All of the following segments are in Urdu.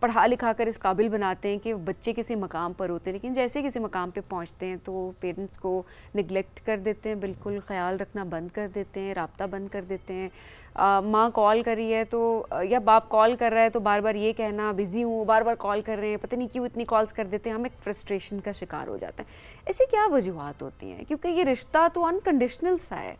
پڑھا لکھا کر اس قابل بناتے ہیں کہ بچے کسی مقام پر ہوتے ہیں، لیکن جیسے کسی مقام پہ پہنچتے ہیں تو پیرنٹس کو نگلیکٹ کر دیتے ہیں، بالکل خیال رکھنا بند کر دیتے ہیں، رابطہ بند کر دیتے ہیں. ماں کال کر رہی ہے تو یا باپ کال کر رہا ہے تو بار بار یہ کہنا بزی ہوں، بار بار کال کر رہے ہیں، پتہ نہیں کیوں اتنی کالز کر دیتے ہیں. ہم ایک فرسٹریشن کا شکار ہو جاتے ہیں. ایسی کیا وجوہات ہوتی ہیں؟ کیونکہ یہ رشتہ تو انکنڈیشنل سا ہے.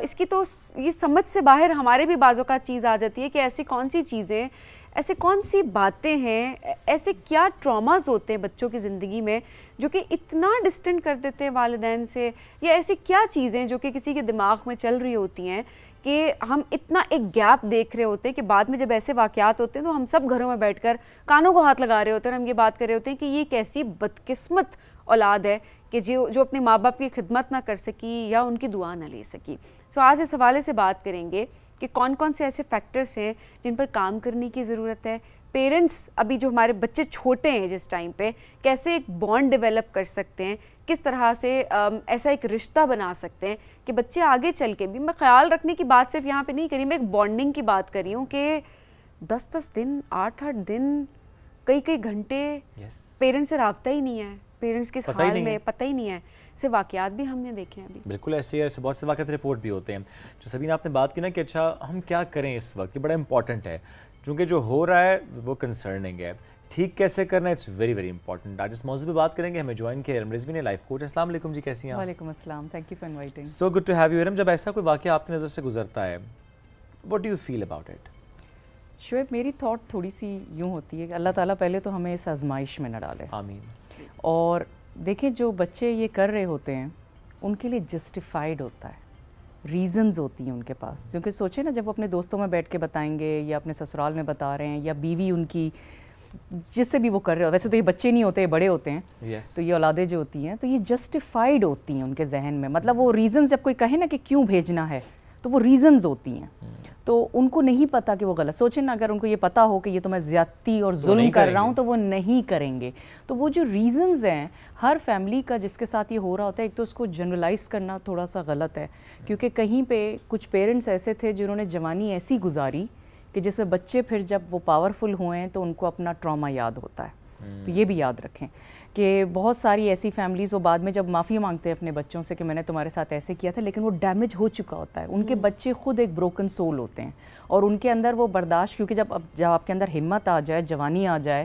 اس کی تو یہ سمجھ سے باہر ہمارے بھی بعض اوقات چیز آ جاتی ہے کہ ایسی کون سی چیزیں، ایسے کون سی باتیں ہیں، ایسے کیا ٹراماز ہوتے ہیں بچوں کی زندگی میں جو کہ اتنا ڈسٹنٹ کر دیتے ہیں والدین سے، یا ایسی کیا چیزیں جو کہ کسی کے دماغ میں چل رہی ہوتی ہیں کہ ہم اتنا ایک گیپ دیکھ رہے ہوتے ہیں کہ بعد میں جب ایسے واقعات ہوتے ہیں تو ہم سب گھروں میں بیٹھ کر کانوں کو ہاتھ لگا رہے ہوتے ہیں اور ہم یہ بات کر رہے ہوتے ہیں کہ یہ کیسی بدقسمت اولاد ہے کہ جو اپنے ماں باپ کی خدمت نہ کر سکی یا ان کی دعا نہ لے سکی. سو آج اس حوالے سے بات کریں گے کہ کون کون سے ایسے فیکٹرز ہیں جن پر کام کرنے کی ضرورت ہے. پیرنٹس ابھی جو ہمارے بچے چھوٹے ہیں جس ٹائم پہ کیسے ایک بانڈ ڈیولپ کر سکتے ہیں، کس طرح سے ایسا ایک رشتہ بنا سکتے ہیں کہ بچے آگے چل کے بھی، میں خیال رکھنے کی بات صرف یہاں پہ نہیں کری، میں ایک بانڈنگ کی بات کر رہی ہوں کہ 10 دن 8 دن کئی گھنٹے پیرنٹس سے رابطہ ہی نہیں ہے، پیرنٹس کے حال میں پتہ ہی نہیں ہے. سے واقعات بھی ہم نے دیکھے ہیں ابھی. بالکل ایسے بہت سے واقعات رپورٹ بھی ہوتے ہیں. جو سبین آپ نے بات کی نا کہ اچھا ہم کیا کریں اس وقت، یہ بڑا امپورٹنٹ ہے چونکہ جو ہو رہا ہے وہ کنسرننگ ہے. ٹھیک کیسے کرنا ہے، اٹس ویری ویری امپورٹنٹ. آج اس موضوع پہ بات کریں گے. ہمیں جوائن کیا ارم رضوی نے، لائف کوچ. السلام علیکم جی، کیسی ہیں آپ؟ وعلیکم السلام، thank you for inviting. So good to have you um. جب ایسا کوئی واقعہ آپ کی نظر سے گزرتا ہے، what do you feel about it? Shoaib, میری تھاٹ تھوڑی سی یوں ہوتی ہے کہ اللہ تعالیٰ پہلے تو ہمیں اس آزمائش میں نہ ڈالے. آمین. اور دیکھیں جو بچے یہ کر رہے ہوتے ہیں ان کے لیے جسٹیفائڈ ہوتا ہے، ریزنز ہوتی ہیں ان کے پاس. کیونکہ سوچیں نا، جب وہ اپنے دوستوں میں بیٹھ کے بتائیں گے یا اپنے سسرال میں بتا رہے ہیں یا بیوی ان کی جس سے بھی وہ کر رہے ہو، ویسے تو یہ بچے نہیں ہوتے، بڑے ہوتے ہیں، تو یہ اولادیں جو ہوتی ہیں تو یہ جسٹیفائڈ ہوتی ہیں ان کے ذہن میں. مطلب وہ ریزنز جب کوئی کہے نا کہ کیوں بھیجنا ہے تو وہ ریزنز ہوتی ہیں، تو ان کو نہیں پتا کہ وہ غلط. سوچیں نا، اگر ان کو یہ پتا ہو کہ یہ تو میں زیادتی اور ظلم کر رہا ہوں تو وہ نہیں کریں گے. تو وہ جو ریزنز ہیں ہر فیملی کا جس کے ساتھ یہ ہو رہا ہوتا ہے، ایک تو اس کو جنرلائز کرنا تھوڑا سا غلط ہے، کیونکہ کہیں پہ کچھ پیرنٹس ایسے تھے جنہوں نے جوانی ایسی گزاری کہ جس میں بچے پھر جب وہ پاورفل ہوئے ہیں تو ان کو اپنا ٹراما یاد ہوتا ہے. تو یہ بھی یاد رکھیں کہ بہت ساری ایسی فیملیز وہ بعد میں جب معافی مانگتے ہیں اپنے بچوں سے کہ میں نے تمہارے ساتھ ایسے کیا تھا، لیکن وہ ڈیمیج ہو چکا ہوتا ہے. ان کے بچے خود ایک بروکن سول ہوتے ہیں اور ان کے اندر وہ برداشت، کیونکہ جب آپ کے اندر ہمت آ جائے، جوانی آ جائے،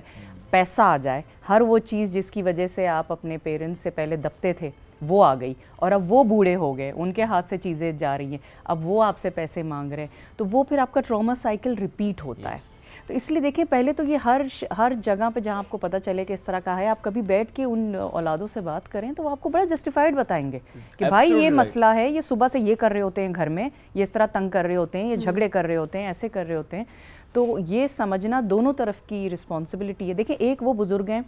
پیسہ آ جائے، ہر وہ چیز جس کی وجہ سے آپ اپنے پیرنٹس سے پہلے دبتے تھے وہ آ گئی، اور اب وہ بوڑھے ہو گئے، ان کے ہاتھ سے چیزیں جا رہی ہیں، اب وہ آپ سے پیسے مانگ رہے ہیں، تو وہ پھر آپ کا ٹراما سائیکل ریپیٹ ہوتا ہے. تو اس لیے دیکھیں، پہلے تو یہ ہر جگہ پہ جہاں آپ کو پتہ چلے کہ اس طرح کا ہے، آپ کبھی بیٹھ کے ان اولادوں سے بات کریں تو وہ آپ کو بڑا جسٹیفائڈ بتائیں گے کہ بھائی یہ مسئلہ ہے، یہ صبح سے یہ کر رہے ہوتے ہیں گھر میں، یہ اس طرح تنگ کر رہے ہوتے ہیں، یہ جھگڑے کر رہے ہوتے ہیں، ایسے کر رہے ہوتے ہیں. تو یہ سمجھنا دونوں طرف کی رسپانسبلٹی ہے. دیکھیں، ایک وہ بزرگ ہیں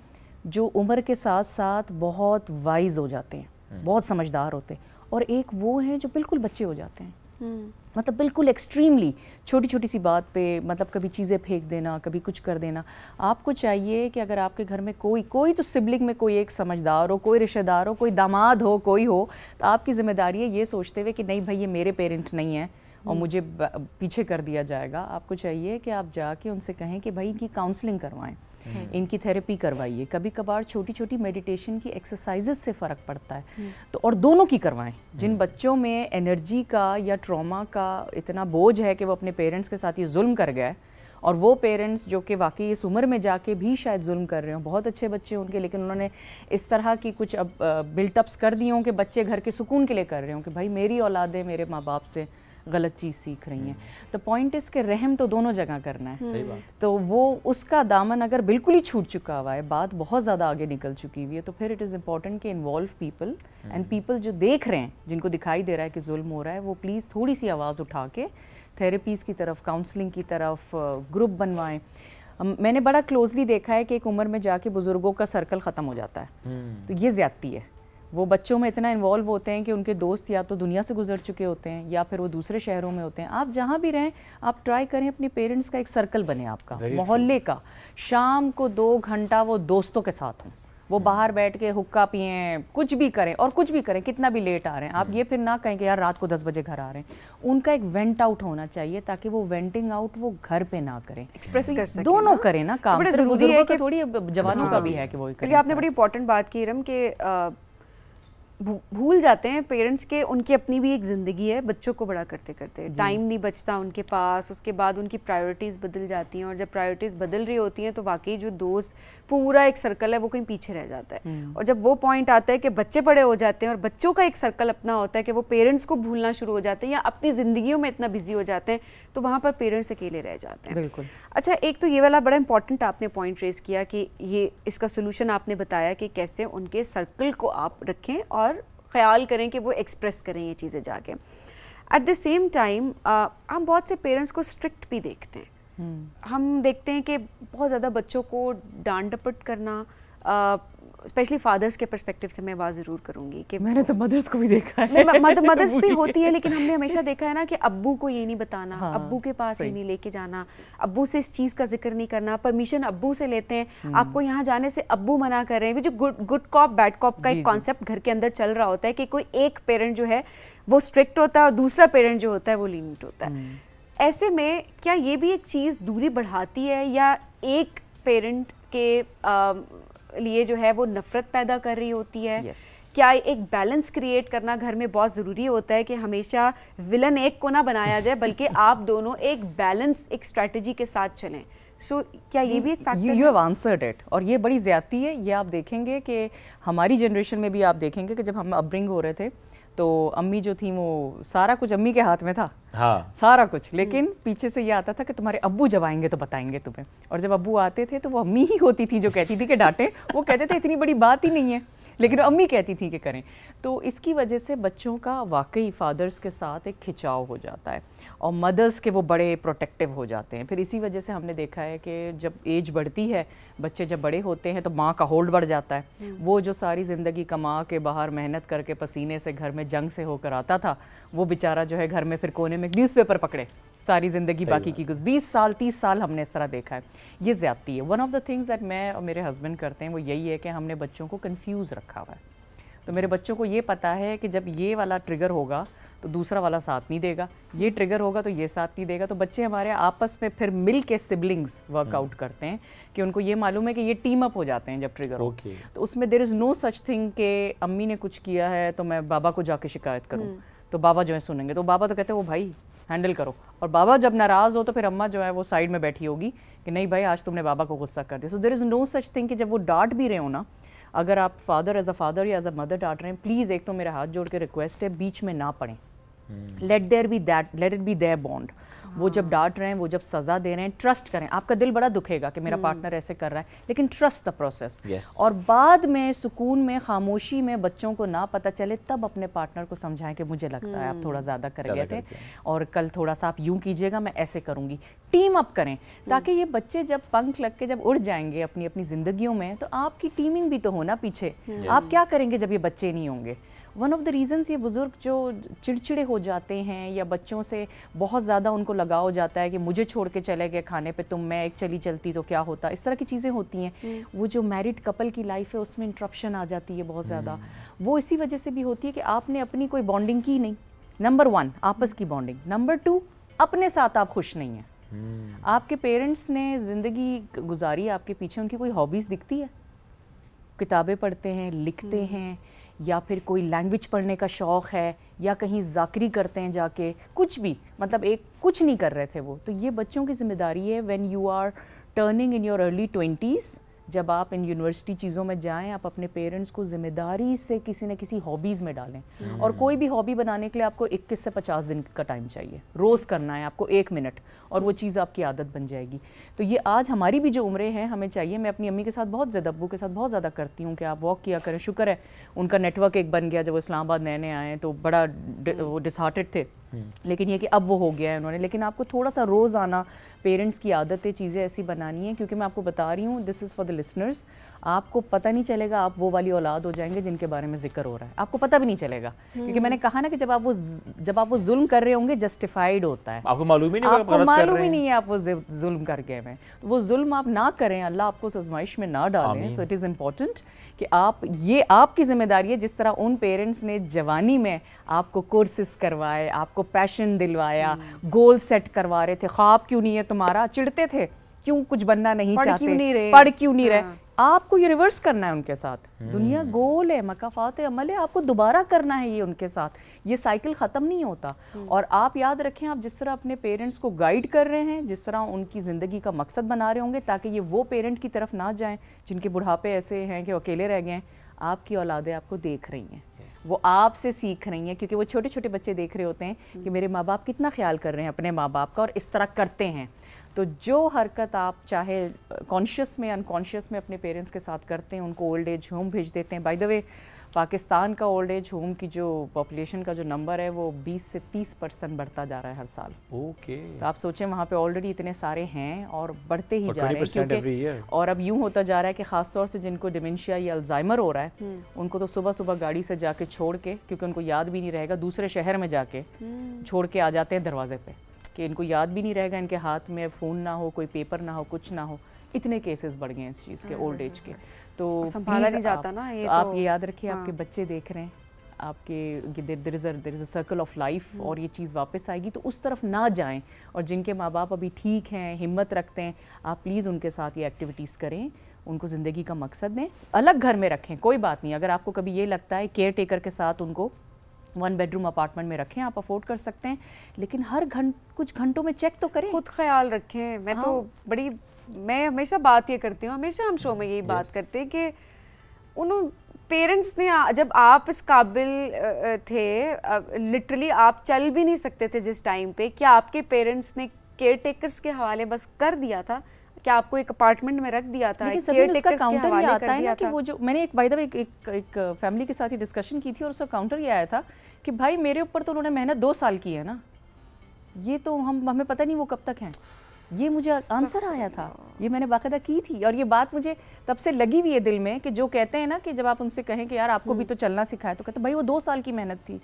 جو عمر کے ساتھ ساتھ بہت وائز ہو جاتے ہیں، بہت سمجھدار ہوتے ہیں، اور ایک وہ ہیں جو بالکل بچے ہو جاتے ہیں. مطلب بالکل ایکسٹریملی چھوٹی چھوٹی سی بات پہ مطلب کبھی چیزیں پھینک دینا، کبھی کچھ کر دینا. آپ کو چاہیے کہ اگر آپ کے گھر میں کوئی تو سبلنگ میں کوئی ایک سمجھدار ہو، کوئی رشتہ دار ہو، کوئی داماد ہو، کوئی ہو، تو آپ کی ذمہ داری ہے یہ سوچتے ہوئے کہ نہیں بھائی یہ میرے پیرنٹ نہیں ہیں اور مجھے پیچھے کر دیا جائے گا. آپ کو چاہیے کہ آپ جا کے ان سے کہیں کہ بھائی ان کی کاؤنسلنگ کروائیں، ان کی تھیراپی کروائیے. کبھی کبھار چھوٹی چھوٹی میڈیٹیشن کی ایکسرسائزز سے فرق پڑتا ہے، تو اور دونوں کی کروائیں. جن بچوں میں انرجی کا یا ٹراما کا اتنا بوجھ ہے کہ وہ اپنے پیرنٹس کے ساتھ یہ ظلم کر گئے، اور وہ پیرنٹس جو کہ واقعی اس عمر میں جا کے بھی شاید ظلم کر رہے ہوں، بہت اچھے بچے ان کے، لیکن انہوں نے اس طرح کی کچھ اب بلٹ اپس کر دی ہوں کہ بچے گھر کے سکون کے لیے کر رہے ہوں کہ بھائی میری اولادیں میرے ماں باپ سے غلط چیز سیکھ رہی ہیں. تو پوائنٹ اس کے رحم تو دونوں جگہ کرنا ہے. تو وہ اس کا دامن اگر بالکل ہی چھوٹ چکا ہوا ہے، بات بہت زیادہ آگے نکل چکی ہوئی ہے، تو پھر اٹ از امپورٹنٹ کہ انوالو پیپل اینڈ پیپل جو دیکھ رہے ہیں، جن کو دکھائی دے رہا ہے کہ ظلم ہو رہا ہے، وہ پلیز تھوڑی سی آواز اٹھا کے تھیراپیز کی طرف، کاؤنسلنگ کی طرف گروپ بنوائیں. میں نے بڑا کلوزلی دیکھا ہے کہ ایک عمر میں جا کے بزرگوں کا سرکل ختم ہو جاتا ہے، تو یہ زیادتی ہے. وہ بچوں میں اتنا انوالو ہوتے ہیں کہ ان کے دوست یا تو دنیا سے گزر چکے ہوتے ہیں یا پھر وہ دوسرے شہروں میں ہوتے ہیں. آپ جہاں بھی رہیں، آپ ٹرائی کریں اپنے پیرنٹس کا ایک سرکل بنے، آپ کا محلے کا. شام کو 2 گھنٹہ وہ دوستوں کے ساتھ ہوں، وہ باہر بیٹھ کے حقہ پئیں, کچھ بھی کریں اور کچھ بھی کریں, کتنا بھی لیٹ آ رہے ہیں, آپ یہ پھر نہ کہیں کہ یار رات کو 10 بجے گھر آ رہے ہیں. ان کا ایک وینٹ آؤٹ ہونا چاہیے تاکہ وہ وینٹنگ آؤٹ وہ گھر پہ نہ کریں, ایکسپریس کر سکیں. دونوں کریں نا کام, بڑا ضروری ہے کہ تھوڑی جوانوں کا بھی ہے کہ وہ کریں. آپ نے بڑی امپورٹنٹ بات کی رم کہ بھول جاتے ہیں پیرنٹس کے ان کی اپنی بھی ایک زندگی ہے, بچوں کو بڑا کرتے کرتے ٹائم نہیں بچتا ان کے پاس, اس کے بعد ان کی پرائیورٹیز بدل جاتی ہیں, اور جب پرائیورٹیز بدل رہی ہوتی ہیں تو واقعی جو دوست پورا ایک سرکل ہے وہ کہیں پیچھے رہ جاتا ہے. اور جب وہ پوائنٹ آتا ہے کہ بچے بڑے ہو جاتے ہیں اور بچوں کا ایک سرکل اپنا ہوتا ہے کہ وہ پیرنٹس کو بھولنا شروع ہو جاتے ہیں یا اپنی زندگیوں میں اتنا بزی ہو جاتے ہیں, تو وہاں پر پیرنٹس اکیلے رہ جاتے ہیں. بالکل. اچھا, ایک تو یہ والا بڑا امپورٹنٹ آپ نے پوائنٹ ریز کیا کہ یہ اس کا سولوشن آپ نے بتایا کہ کیسے ان کے سرکل کو آپ رکھیں اور خیال کریں کہ وہ ایکسپریس کریں یہ چیزیں جا کے. ایٹ دا سیم ٹائم ہم بہت سے پیرنٹس کو اسٹرکٹ بھی دیکھتے ہیں. ہم دیکھتے ہیں کہ بہت زیادہ بچوں کو ڈانٹ ڈپٹ کرنا, اسپیشلی فادرس کے پرسپیکٹیو سے میں بات ضرور کروں گی کہ میں نے تو مدرس کو بھی دیکھا ہے, مدرس بھی ہوتی ہے, لیکن ہم نے ہمیشہ دیکھا ہے نا کہ ابو کو یہ نہیں بتانا, ابو کے پاس یہ نہیں لے کے جانا, ابو سے اس چیز کا ذکر نہیں کرنا, پرمیشن ابو سے لیتے ہیں, آپ کو یہاں جانے سے ابو منع کر رہے ہیں. جو گڈ کاپ بیڈ کاپ کا ایک کانسیپٹ گھر کے اندر چل رہا ہوتا ہے کہ کوئی ایک پیرنٹ جو ہے وہ اسٹرکٹ ہوتا ہے اور دوسرا پیرنٹ جو ہوتا ہے وہ لینٹ ہوتا ہے. ایسے میں کیا یہ بھی ایک چیز دوری بڑھاتی ہے یا ایک پیرنٹ کے لیے جو ہے وہ نفرت پیدا کر رہی ہوتی ہے؟ کیا ایک بیلنس کریٹ کرنا گھر میں بہت ضروری ہوتا ہے کہ ہمیشہ ولن ایک کو نہ بنایا جائے بلکہ آپ دونوں ایک بیلنس ایک اسٹریٹجی کے ساتھ چلیں؟ سو کیا یہ بھی ایک فیکٹر ہے؟ یو ہیو آنسرڈ اٹ, اور یہ بڑی زیادتی ہے. یہ آپ دیکھیں گے کہ ہماری جنریشن میں بھی آپ دیکھیں گے کہ جب ہم اپ برنگ ہو رہے تھے تو امی جو تھیں وہ سارا کچھ امی کے ہاتھ میں تھا, سارا کچھ, لیکن پیچھے سے یہ آتا تھا کہ تمہارے ابو جب آئیں گے تو بتائیں گے تمہیں, اور جب ابو آتے تھے تو وہ امی ہی ہوتی تھی جو کہتی تھی کہ ڈانٹیں, وہ کہتے تھے اتنی بڑی بات ہی نہیں ہے, لیکن امی کہتی تھی کہ کریں. تو اس کی وجہ سے بچوں کا واقعی فادرز کے ساتھ ایک کھچاؤ ہو جاتا ہے, اور مدرز کے وہ بڑے پروٹیکٹیو ہو جاتے ہیں. پھر اسی وجہ سے ہم نے دیکھا ہے کہ جب ایج بڑھتی ہے, بچے جب بڑے ہوتے ہیں تو ماں کا ہولڈ بڑھ جاتا ہے. وہ جو ساری زندگی کما کے باہر محنت کر کے پسینے سے گھر میں جنگ سے ہو کر آتا تھا, وہ بیچارہ جو ہے گھر میں پھر کونے میں نیوز پیپر پکڑے ساری زندگی باقی کی 20 سال 30 سال ہم نے اس طرح دیکھا ہے. یہ زیادتی ہے. One of the things that میں اور میرے ہسبینڈ کرتے ہیں وہ یہی ہے کہ ہم نے بچوں کو کنفیوز رکھا ہوا ہے. تو میرے بچوں کو یہ پتا ہے کہ جب یہ والا ٹریگر ہوگا تو دوسرا والا ساتھ نہیں دے گا, یہ ٹریگر ہوگا تو یہ ساتھ نہیں دے گا. تو بچے ہمارے آپس میں پھر مل کے سبلنگز ورک آؤٹ کرتے ہیں کہ ان کو یہ معلوم ہے کہ یہ ٹیم اپ ہو جاتے ہیں جب ٹریگر ہو. تو اس میں دیر از نو سچ تھنگ کہ امی نے کچھ کیا ہے تو میں بابا کو جا کے شکایت کروں تو بابا جو ہے سنیں گے. تو بابا تو کہتے ہیں وہ بھائی ہینڈل کرو, اور بابا جب ناراض ہو تو پھر اماں جو ہے وہ سائڈ میں بیٹھی ہوگی کہ نہیں بھائی آج تم نے بابا کو غصہ کر دیا. سو دیر از نو سچ تھنگ کہ جب وہ ڈانٹ بھی رہے ہو نا, اگر آپ فادر ایز اے فادر یا ایز اے مدر ڈانٹ رہے ہیں, پلیز ایک تو میرا ہاتھ جوڑ کے ریکویسٹ ہے بیچ میں نہ پڑیں. Let it be their bond. وہ جب ڈانٹ رہے ہیں, وہ جب سزا دے رہے ہیں, ٹرسٹ کریں. آپ کا دل بڑا دکھے گا کہ میرا پارٹنر ایسے کر رہا ہے, لیکن ٹرسٹ دا پروسیس. اور بعد میں سکون میں خاموشی میں بچوں کو نہ پتہ چلے تب اپنے پارٹنر کو سمجھائیں کہ مجھے لگتا ہے آپ تھوڑا زیادہ کر گئے تھے اور کل تھوڑا سا آپ یوں کیجیے گا, میں ایسے کروں گی. ٹیم اپ کریں تاکہ یہ بچے جب پنکھ لگ کے جب اڑ جائیں گے اپنی اپنی زندگیوں میں تو آپ کی ٹیمنگ بھی تو ہونا پیچھے. آپ کیا کریں گے جب یہ بچے نہیں ہوں گے؟ ون آف دا ریزنس یہ بزرگ جو چڑچڑے ہو جاتے ہیں یا بچوں سے بہت زیادہ ان کو لگاؤ جاتا ہے کہ مجھے چھوڑ کے چلے گئے کھانے پہ, تم میں ایک چلی چلتی تو کیا ہوتا, اس طرح کی چیزیں ہوتی ہیں. وہ جو میرڈ کپل کی لائف ہے اس میں انٹرپشن آ جاتی ہے بہت زیادہ. وہ اسی وجہ سے بھی ہوتی ہے کہ آپ نے اپنی کوئی بانڈنگ کی نہیں. نمبر 1 آپس کی بانڈنگ. نمبر 2 اپنے ساتھ آپ خوش نہیں ہیں. آپ کے پیرنٹس نے زندگی گزاری آپ کے پیچھے, ان کی کوئی ہابیز دکھتی ہے؟ کتابیں پڑھتے ہیں, لکھتے ہیں, یا پھر کوئی لینگویج پڑھنے کا شوق ہے, یا کہیں ذاکری کرتے ہیں جا کے, کچھ بھی, مطلب ایک کچھ نہیں کر رہے تھے وہ. تو یہ بچوں کی ذمہ داری ہے when you are turning in your early 20s, جب آپ ان یونیورسٹی چیزوں میں جائیں, آپ اپنے پیرنٹس کو ذمہ داری سے کسی نہ کسی ہابیز میں ڈالیں. اور کوئی بھی ہابی بنانے کے لیے آپ کو 21 سے 50 دن کا ٹائم چاہیے. روز کرنا ہے آپ کو 1 منٹ, اور وہ چیز آپ کی عادت بن جائے گی. تو یہ آج ہماری بھی جو عمریں ہیں ہمیں چاہیے. میں اپنی امی کے ساتھ بہت زیادہ, ابو کے ساتھ بہت زیادہ کرتی ہوں کہ آپ واک کیا کریں. شکر ہے ان کا نیٹ ورک ایک بن گیا. جب وہ اسلام آباد نئے نئے آئے تو بڑا وہ ڈسہارٹڈ تھے, لیکن یہ کہ اب وہ ہو گیا ہے انہوں نے. لیکن آپ کو تھوڑا سا روز آنا, پیرنٹس کی عادتیں چیزیں ایسی بنانی ہیں, کیونکہ میں آپ کو بتا رہی ہوں دس از فار دا لسنرس. آپ کو پتہ نہیں چلے گا, آپ وہ والی اولاد ہو جائیں گے جن کے بارے میں ذکر ہو رہا ہے. آپ کو پتہ بھی نہیں چلے گا, کیونکہ میں نے کہا نا کہ جب آپ وہ ظلم کر رہے ہوں گے جسٹیفائڈ ہوتا ہے. آپ کو معلوم ہی نہیں ہے آپ وہ ظلم کر گئے ہیں. وہ ظلم آپ نہ کریں, اللہ آپ کو آزمائش میں نہ ڈالیں. سو اٹ از امپورٹنٹ کہ یہ آپ کی ذمہ داری ہے، جس طرح ان پیرنٹس نے جوانی میں آپ کو کورسز کروائے، آپ کو پیشن دلوایا، گول سیٹ کروا رہے تھے، خواب کیوں نہیں ہے تمہارا، چڑھتے تھے کیوں کچھ بننا نہیں چاہتے، پڑھ کیوں نہیں رہے، آپ کو یہ ریورس کرنا ہے ان کے ساتھ. دنیا گول ہے، مکافات عمل ہے، آپ کو دوبارہ کرنا ہے یہ ان کے ساتھ. یہ سائیکل ختم نہیں ہوتا. اور آپ یاد رکھیں، آپ جس طرح اپنے پیرنٹس کو گائیڈ کر رہے ہیں، جس طرح ان کی زندگی کا مقصد بنا رہے ہوں گے تاکہ یہ وہ پیرنٹ کی طرف نہ جائیں جن کے بڑھاپے ایسے ہیں کہ اکیلے رہ گئے ہیں. آپ کی اولادیں آپ کو دیکھ رہی ہیں، وہ آپ سے سیکھ رہی ہیں، کیونکہ وہ چھوٹے چھوٹے بچے دیکھ رہے ہوتے ہیں کہ میرے ماں باپ کتنا خیال کر رہے ہیں اپنے ماں باپ کا اور اس طرح کرتے ہیں. تو جو حرکت آپ چاہے کانشیس میں انکانشیس میں اپنے پیرنٹس کے ساتھ کرتے ہیں، ان کو اولڈ ایج ہوم بھیج دیتے ہیں. بائی دا وے پاکستان کا اولڈ ایج ہوم کی جو پاپولیشن کا جو نمبر ہے وہ 20 سے 30% بڑھتا جا رہا ہے ہر سال. اوکے. تو آپ سوچیں وہاں پہ آلریڈی اتنے سارے ہیں اور بڑھتے ہی جا رہے ہیں. اور اب یوں ہوتا جا رہا ہے کہ خاص طور سے جن کو ڈیمنشیا یا الزائمر ہو رہا ہے ان کو تو صبح صبح گاڑی سے جا کے چھوڑ کے، کیونکہ ان کو یاد بھی نہیں رہے گا، دوسرے شہر میں جا کے چھوڑ کے آ جاتے ہیں دروازے پہ کہ ان کو یاد بھی نہیں رہے گا، ان کے ہاتھ میں فون نہ ہو، کوئی پیپر نہ ہو، کچھ نہ ہو. اتنے کیسز بڑھ گئے ہیں اس چیز کے اولڈ ایج کے. تو سنبھالا نہیں جاتا نا. آپ یہ یاد رکھیے، آپ کے بچے دیکھ رہے ہیں، آپ کے دیر از اے سرکل آف لائف، اور یہ چیز واپس آئے گی تو اس طرف نہ جائیں. اور جن کے ماں باپ ابھی ٹھیک ہیں، ہمت رکھتے ہیں، آپ پلیز ان کے ساتھ یہ ایکٹیویٹیز کریں، ان کو زندگی کا مقصد دیں. الگ گھر میں رکھیں، کوئی بات نہیں. اگر آپ کو کبھی یہ لگتا ہے کیئر ٹیکر کے ساتھ ان کو 1 بیڈروم اپارٹمنٹ میں رکھیں، آپ افورڈ کر سکتے ہیں، لیکن ہر کچھ گھنٹوں میں چیک تو کریں، خود خیال رکھیں. میں ہمیشہ بات یہ کرتی ہوں، ہمیشہ ہم شو میں یہی بات کرتے ہیں کہ انہوں پیرنٹس نے جب آپ اس قابل تھے، لٹرلی آپ چل بھی نہیں سکتے تھے جس ٹائم پہ، کیا آپ کے پیرنٹس نے کیئر ٹیکرز کے حوالے بس کر دیا تھا؟ کیا آپ کو ایک اپارٹمنٹ میں رکھ دیا تھا، کیئر ٹیکرز کے حوالے کر دیا تھا؟ وہ جو میں نے ایک فیملی کے ساتھ ہی ڈسکشن کی تھی اور اس کا کاؤنٹر یہ آیا تھا کہ بھائی میرے اوپر تو انہوں نے محنت 2 سال کی ہے نا، یہ تو ہمیں پتہ نہیں وہ کب تک ہیں. یہ مجھے آنسر آیا تھا، یہ میں نے باقاعدہ کی تھی. اور یہ بات مجھے تب سے لگی ہوئی ہے دل میں کہ جو کہتے ہیں نا کہ جب آپ ان سے کہیں کہ یار آپ کو بھی تو چلنا سکھایا، تو کہتے ہیں بھائی وہ 2 سال کی محنت تھی،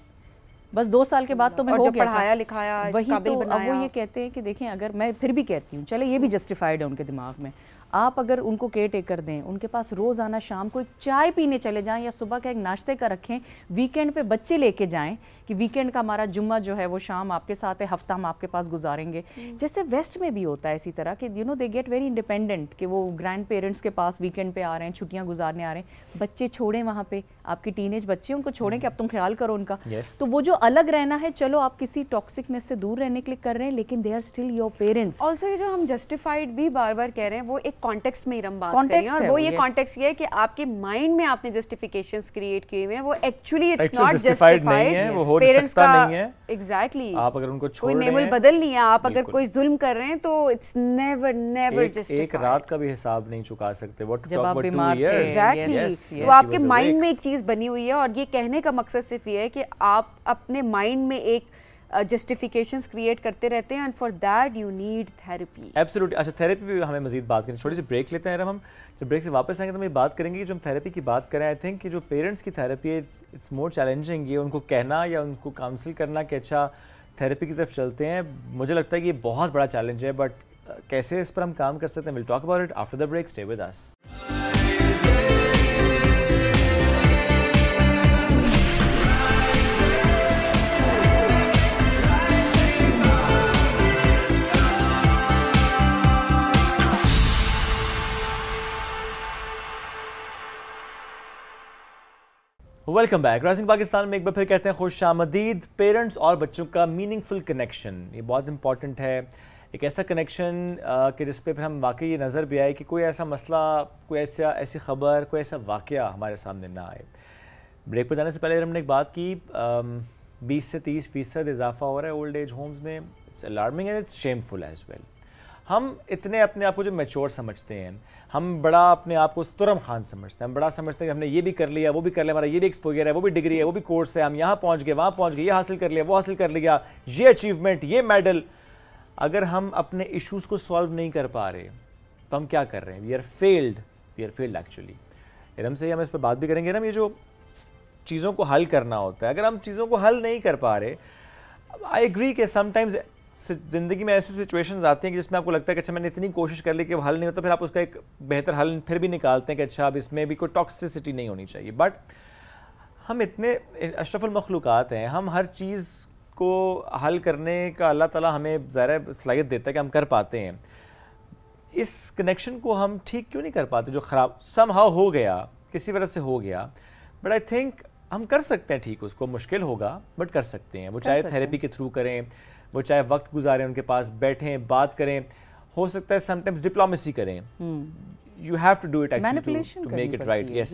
بس 2 سال کے بعد تو میں ہو گیا تھا، پڑھایا لکھایا اس قابل بنایا. اب وہ یہ کہتے ہیں کہ دیکھیں، اگر میں پھر بھی کہتی ہوں چلے یہ بھی جسٹیفائڈ ہے ان کے دماغ میں، آپ اگر ان کو کیئر ٹیکر دیں، ان کے پاس روزانہ شام کو ایک چائے پینے چلے جائیں یا صبح کا ایک ناشتے کا رکھیں، ویکینڈ پہ بچے لے کے جائیں کہ ویکینڈ کا ہمارا جمعہ جو ہے وہ شام آپ کے ساتھ ہے، ہفتہ ہم آپ کے پاس گزاریں گے. جیسے ویسٹ میں بھی ہوتا ہے اسی طرح کہ دے گیٹ ویری انڈیپینڈنٹ کہ وہ گرینڈ پیرنٹس کے پاس ویکینڈ پہ آ رہے ہیں، چھٹیاں گزارنے آ رہے ہیں. بچے چھوڑیں وہاں پہ، آپ کی ٹین ایج بچے ان کو چھوڑیں کہ اب تم خیال کرو ان کا. تو وہ جو الگ رہنا ہے، چلو آپ کسی ٹاکسکنیس سے دور رہنے کے لیے کر رہے ہیں، لیکن they are still your parents. Also یہ جو ہم جسٹیفائڈ بھی بار بار کہہ رہے ہیں، وہ ایک کانٹیکسٹ میں ہی ہم بات کر رہے ہیں، اور وہ یہ کانٹیکسٹ یہ ہے کہ آپ کے مائنڈ میں آپ نے جسٹیفیکیشنز کریٹ کیے ہوئے ہیں، وہ ایکچولی اٹس ناٹ جسٹیفائڈ نہیں ہے، وہ ہو سکتا نہیں ہے. ایگزیکٹلی، آپ اگر ان کو چھوڑ رہے ہیں، کوئی نعم البدل نہیں ہے. آپ اگر کوئی ظلم کر رہے ہیں تو اٹس نیور جسٹیفائڈ. ایک رات کا بھی حساب نہیں چکا سکتے. جب آپ بیمار تھے، ایگزیکٹلی، تو آپ کے مائنڈ میں ایک چیز بنی ہوئی ہے. اور یہ کہنے کا مقصد صرف یہ ہے کہ آپ اپنے مائنڈ میں ایک جسٹیفیکیشنز کریٹ کرتے رہتے ہیں، and for that you need therapy. Absolutely. اچھا، تھیراپی پہ ہمیں مزید بات کریں، چھوٹی سی بریک لیتے ہیں. ہم جب بریک سے واپس آئیں گے تو ہم یہ بات کریں گے کہ جو ہم تھیراپی کی بات کریں، آئی تھنک کہ جو پیرنٹس کی تھیراپی ہے اٹس مور چیلنجنگ. یہ ان کو کہنا یا ان کو کاؤنسل کرنا کہ اچھا تھیراپی کی طرف چلتے ہیں، مجھے لگتا ہے کہ یہ بہت بڑا چیلنج ہے. بٹ کیسے اس پر ہم کام کر سکتے ہیں، we'll talk about it after the break. Stay with us. Welcome back. Rising Pakistan میں ایک بار پھر کہتے ہیں خوش آمدید. پیرنٹس اور بچوں کا میننگ فل کنیکشن، یہ بہت امپورٹنٹ ہے. ایک ایسا کنیکشن کہ جس پہ پھر ہم واقعی یہ نظر بھی آئے کہ کوئی ایسا مسئلہ، کوئی ایسی خبر، کوئی ایسا واقعہ ہمارے سامنے نہ آئے. بریک پہ جانے سے پہلے ہم نے ایک بات کی، 20 سے 30% اضافہ ہو رہا ہے اولڈ ایج ہومز میں. It's alarming and it's shameful as well. ہم اتنے اپنے آپ کو جو میچور سمجھتے ہیں، ہم بڑا اپنے آپ کو سترم خان سمجھتے ہیں، ہم بڑا سمجھتے ہیں کہ ہم نے یہ بھی کر لیا، وہ بھی کر لیا، ہمارا یہ بھی ایکسپوجر ہے، وہ بھی ڈگری ہے، وہ بھی کورس ہے، ہم یہاں پہنچ گئے، وہاں پہنچ گئے، یہ حاصل کر لیا، وہ حاصل کر لیا، یہ اچیومنٹ، یہ میڈل. اگر ہم اپنے ایشوز کو سالو نہیں کر پا رہے تو ہم کیا کر رہے ہیں؟ We are failed actually. Um سے ہم اس پہ بات بھی کریں گے نا، یہ جو چیزوں کو حل کرنا ہوتا ہے، اگر ہم چیزوں کو حل نہیں کر پا رہے، آئی ایگری کہ سم ٹائمز زندگی میں ایسی سچویشنز آتی ہیں کہ جس میں آپ کو لگتا ہے کہ اچھا میں نے اتنی کوشش کر لی کہ وہ حل نہیں ہوتا, پھر آپ اس کا ایک بہتر حل پھر بھی نکالتے ہیں کہ اچھا اب اس میں بھی کوئی ٹاکسسٹی نہیں ہونی چاہیے. بٹ ہم اتنے اشرف المخلوقات ہیں, ہم ہر چیز کو حل کرنے کا اللہ تعالیٰ ہمیں ظاہر صلاحیت دیتا ہے کہ ہم کر پاتے ہیں. اس کنیکشن کو ہم ٹھیک کیوں نہیں کر پاتے جو خراب سم ہاؤ ہو گیا, کسی وجہ سے ہو گیا, بٹ آئی تھنک ہم کر سکتے ہیں ٹھیک, اس کو مشکل ہوگا بٹ کر سکتے ہیں. وہ چاہے تھیراپی کے تھرو کریں, وہ چاہے وقت گزاریں ان کے پاس, بیٹھیں بات کریں, ہو سکتا ہے سم ٹائمز ڈپلومیسی کریں. You have to do it actually to make it right. Yes.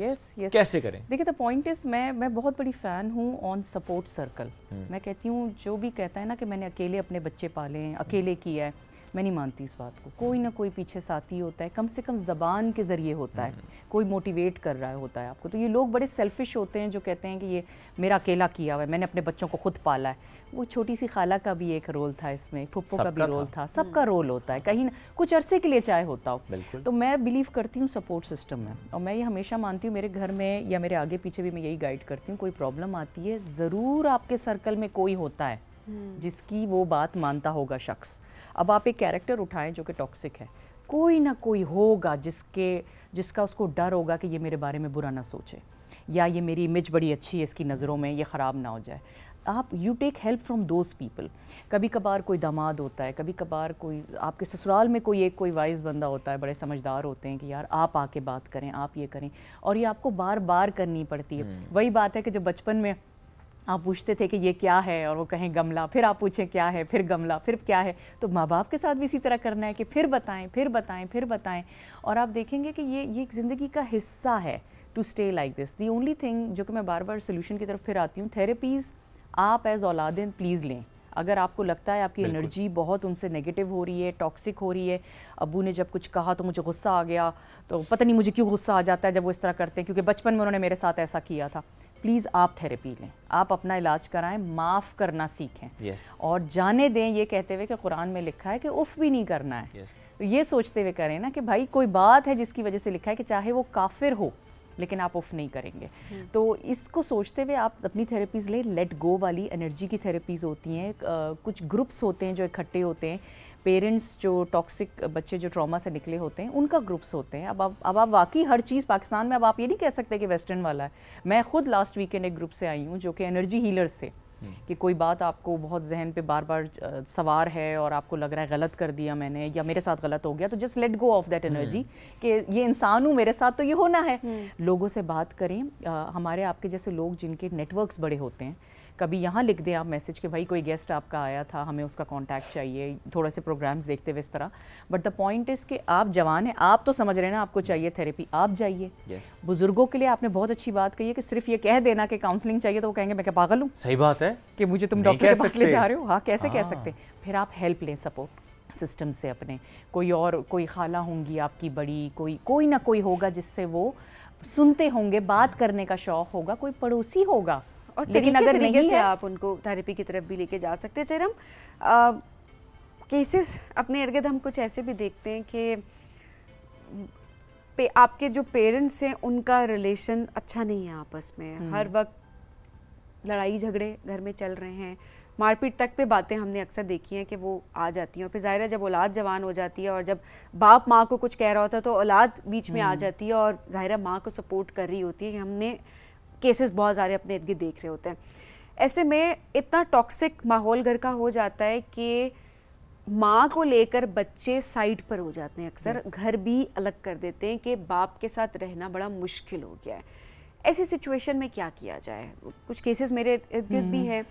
کیسے کریں؟ دیکھیں the point is میں بہت بڑی فین ہوں آن سپورٹ سرکل. میں کہتی ہوں جو بھی کہتا ہے نا کہ میں نے اکیلے اپنے بچے پالے ہیں, اکیلے کیا ہے, میں نہیں مانتی اس بات کو. کوئی نہ کوئی پیچھے ساتھی ہوتا ہے, کم سے کم زبان کے ذریعے ہوتا ہے, کوئی موٹیویٹ کر رہا ہوتا ہے آپ کو. تو یہ لوگ بڑے سیلفش ہوتے ہیں جو کہتے ہیں کہ یہ میرا اکیلا کیا ہوا ہے, میں نے اپنے بچوں کو خود پالا ہے. وہ چھوٹی سی خالہ کا بھی ایک رول تھا اس میں, پھپھو کا بھی رول تھا, سب کا رول ہوتا ہے کہیں نہ کچھ عرصے کے لیے چاہے ہوتا ہو. تو میں بلیو کرتی ہوں سپورٹ سسٹم میں, اور میں یہ ہمیشہ مانتی ہوں میرے گھر میں یا میرے آگے پیچھے بھی میں یہی گائیڈ کرتی ہوں. کوئی پرابلم آتی ہے ضرور آپ کے سرکل میں کوئی ہوتا ہے جس کی وہ بات مانتا ہوگا شخص. اب آپ ایک کیریکٹر اٹھائیں جو کہ ٹاکسک ہے, کوئی نہ کوئی ہوگا جس کا اس کو ڈر ہوگا کہ یہ میرے بارے میں برا نہ سوچے, یا یہ میری امیج بڑی اچھی ہے اس کی نظروں میں, یہ خراب نہ ہو جائے. آپ you take help from those people. کبھی کبھار کوئی داماد ہوتا ہے, کبھی کبھار کوئی آپ کے سسرال میں کوئی وائز بندہ ہوتا ہے, بڑے سمجھدار ہوتے ہیں کہ یار آپ آ کے بات کریں, آپ یہ کریں, اور یہ آپ کو بار بار کرنی پڑتی ہے. وہی بات ہے کہ جب بچپن میں آپ پوچھتے تھے کہ یہ کیا ہے اور وہ کہیں گملہ, پھر آپ پوچھیں کیا ہے, پھر گملہ, پھر کیا ہے, تو ماں باپ کے ساتھ بھی اسی طرح کرنا ہے کہ پھر بتائیں پھر بتائیں پھر بتائیں. اور آپ دیکھیں گے کہ یہ ایک زندگی کا حصہ ہے to stay like this. The only thing جو کہ میں بار بار سولوشن کی طرف پھر آتی ہوں, تھیراپیز آپ ایز اولادیں پلیز لیں. اگر آپ کو لگتا ہے آپ کی انرجی بہت ان سے نیگیٹو ہو رہی ہے, ٹاکسک ہو رہی ہے, ابو نے جب کچھ کہا تو مجھے غصہ آ گیا, تو پتہ نہیں مجھے کیوں غصہ آ جاتا ہے جب وہ اس طرح کرتے ہیں کیونکہ بچپن میں انہوں نے میرے ساتھ ایسا کیا تھا, پلیز آپ تھیراپی لیں, آپ اپنا علاج کرائیں, معاف کرنا سیکھیں, اور جانے دیں یہ کہتے ہوئے کہ قرآن میں لکھا ہے کہ اف بھی نہیں کرنا ہے. یہ سوچتے ہوئے کریں نا کہ بھائی کوئی بات ہے جس کی وجہ سے لکھا ہے کہ چاہے وہ کافر ہو لیکن آپ اف نہیں کریں گے. تو اس کو سوچتے ہوئے آپ اپنی تھیراپیز لیں. لیٹ گو والی انرجی کی تھیراپیز ہوتی ہیں, کچھ گروپس ہوتے ہیں جو اکٹھے ہوتے ہیں, پیرنٹس جو ٹاکسک بچے جو ٹراما سے نکلے ہوتے ہیں ان کا گروپس ہوتے ہیں. اب آپ واقعی ہر چیز پاکستان میں اب آپ یہ نہیں کہہ سکتے کہ ویسٹرن والا ہے. میں خود لاسٹ ویکینڈ ایک گروپ سے آئی ہوں جو کہ انرجی ہیلرز تھے, کہ کوئی بات آپ کو بہت ذہن پہ بار بار سوار ہے اور آپ کو لگ رہا ہے غلط کر دیا میں نے یا میرے ساتھ غلط ہو گیا, تو just let go of that energy کہ یہ انسان ہوں, میرے ساتھ تو یہ ہونا ہے. لوگوں سے بات کریں. ہمارے آپ کے جیسے لوگ جن کے نیٹ ورکس بڑے ہوتے ہیں, کبھی یہاں لکھ دیں آپ میسج کہ بھائی کوئی گیسٹ آپ کا آیا تھا, ہمیں اس کا کانٹیکٹ چاہیے, تھوڑے سے پروگرامز دیکھتے ہوئے اس طرح. بٹ دا پوائنٹ از کہ آپ جوان ہیں, آپ تو سمجھ رہے ہیں نا آپ کو چاہیے تھیراپی, آپ جائیے. بزرگوں کے لیے آپ نے بہت اچھی بات کہی ہے کہ صرف یہ کہہ دینا کہ کاؤنسلنگ چاہیے تو وہ کہیں گے میں کیا پاگل ہوں, صحیح بات ہے کہ مجھے تم ڈاکٹر کے پاس لے جا رہے ہو. ہاں کیسے کہہ سکتے ہیں. پھر آپ ہیلپ لیں سپورٹ سسٹم سے اپنے. کوئی خالہ ہوں گی آپ کی بڑی, کوئی نہ کوئی ہوگا جس سے وہ سنتے ہوں گے, بات کرنے کا شوق ہوگا, کوئی پڑوسی ہوگا. اور لیکن اگر نہیں سے آپ ان کو تھیراپی کی طرف بھی لے کے جا سکتے ہیں. چہرم کیسز اپنے ارد گرد ہم کچھ ایسے بھی دیکھتے ہیں کہ آپ کے جو پیرنٹس ہیں ان کا ریلیشن اچھا نہیں ہے آپس میں, ہر وقت لڑائی جھگڑے گھر میں چل رہے ہیں, مار پیٹ تک پہ باتیں ہم نے اکثر دیکھی ہیں کہ وہ آ جاتی ہیں. اور پھر ظاہر ہے جب اولاد جوان ہو جاتی ہے اور جب باپ ماں کو کچھ کہہ رہا ہوتا ہے تو اولاد بیچ میں آ جاتی ہے اور ظاہر ہے ماں کو سپورٹ کر رہی ہوتی ہے. کہ ہم نے کیسز بہت سارے اپنے ارد گرد دیکھ رہے ہوتے ہیں. ایسے میں اتنا ٹاکسک ماحول گھر کا ہو جاتا ہے کہ ماں کو لے کر بچے سائڈ پر ہو جاتے ہیں, اکثر گھر بھی الگ کر دیتے ہیں کہ باپ کے ساتھ رہنا بڑا مشکل ہو گیا ہے. ایسی سچویشن میں کیا کیا جائے؟ کچھ کیسز میرے ارد گرد بھی ہیں,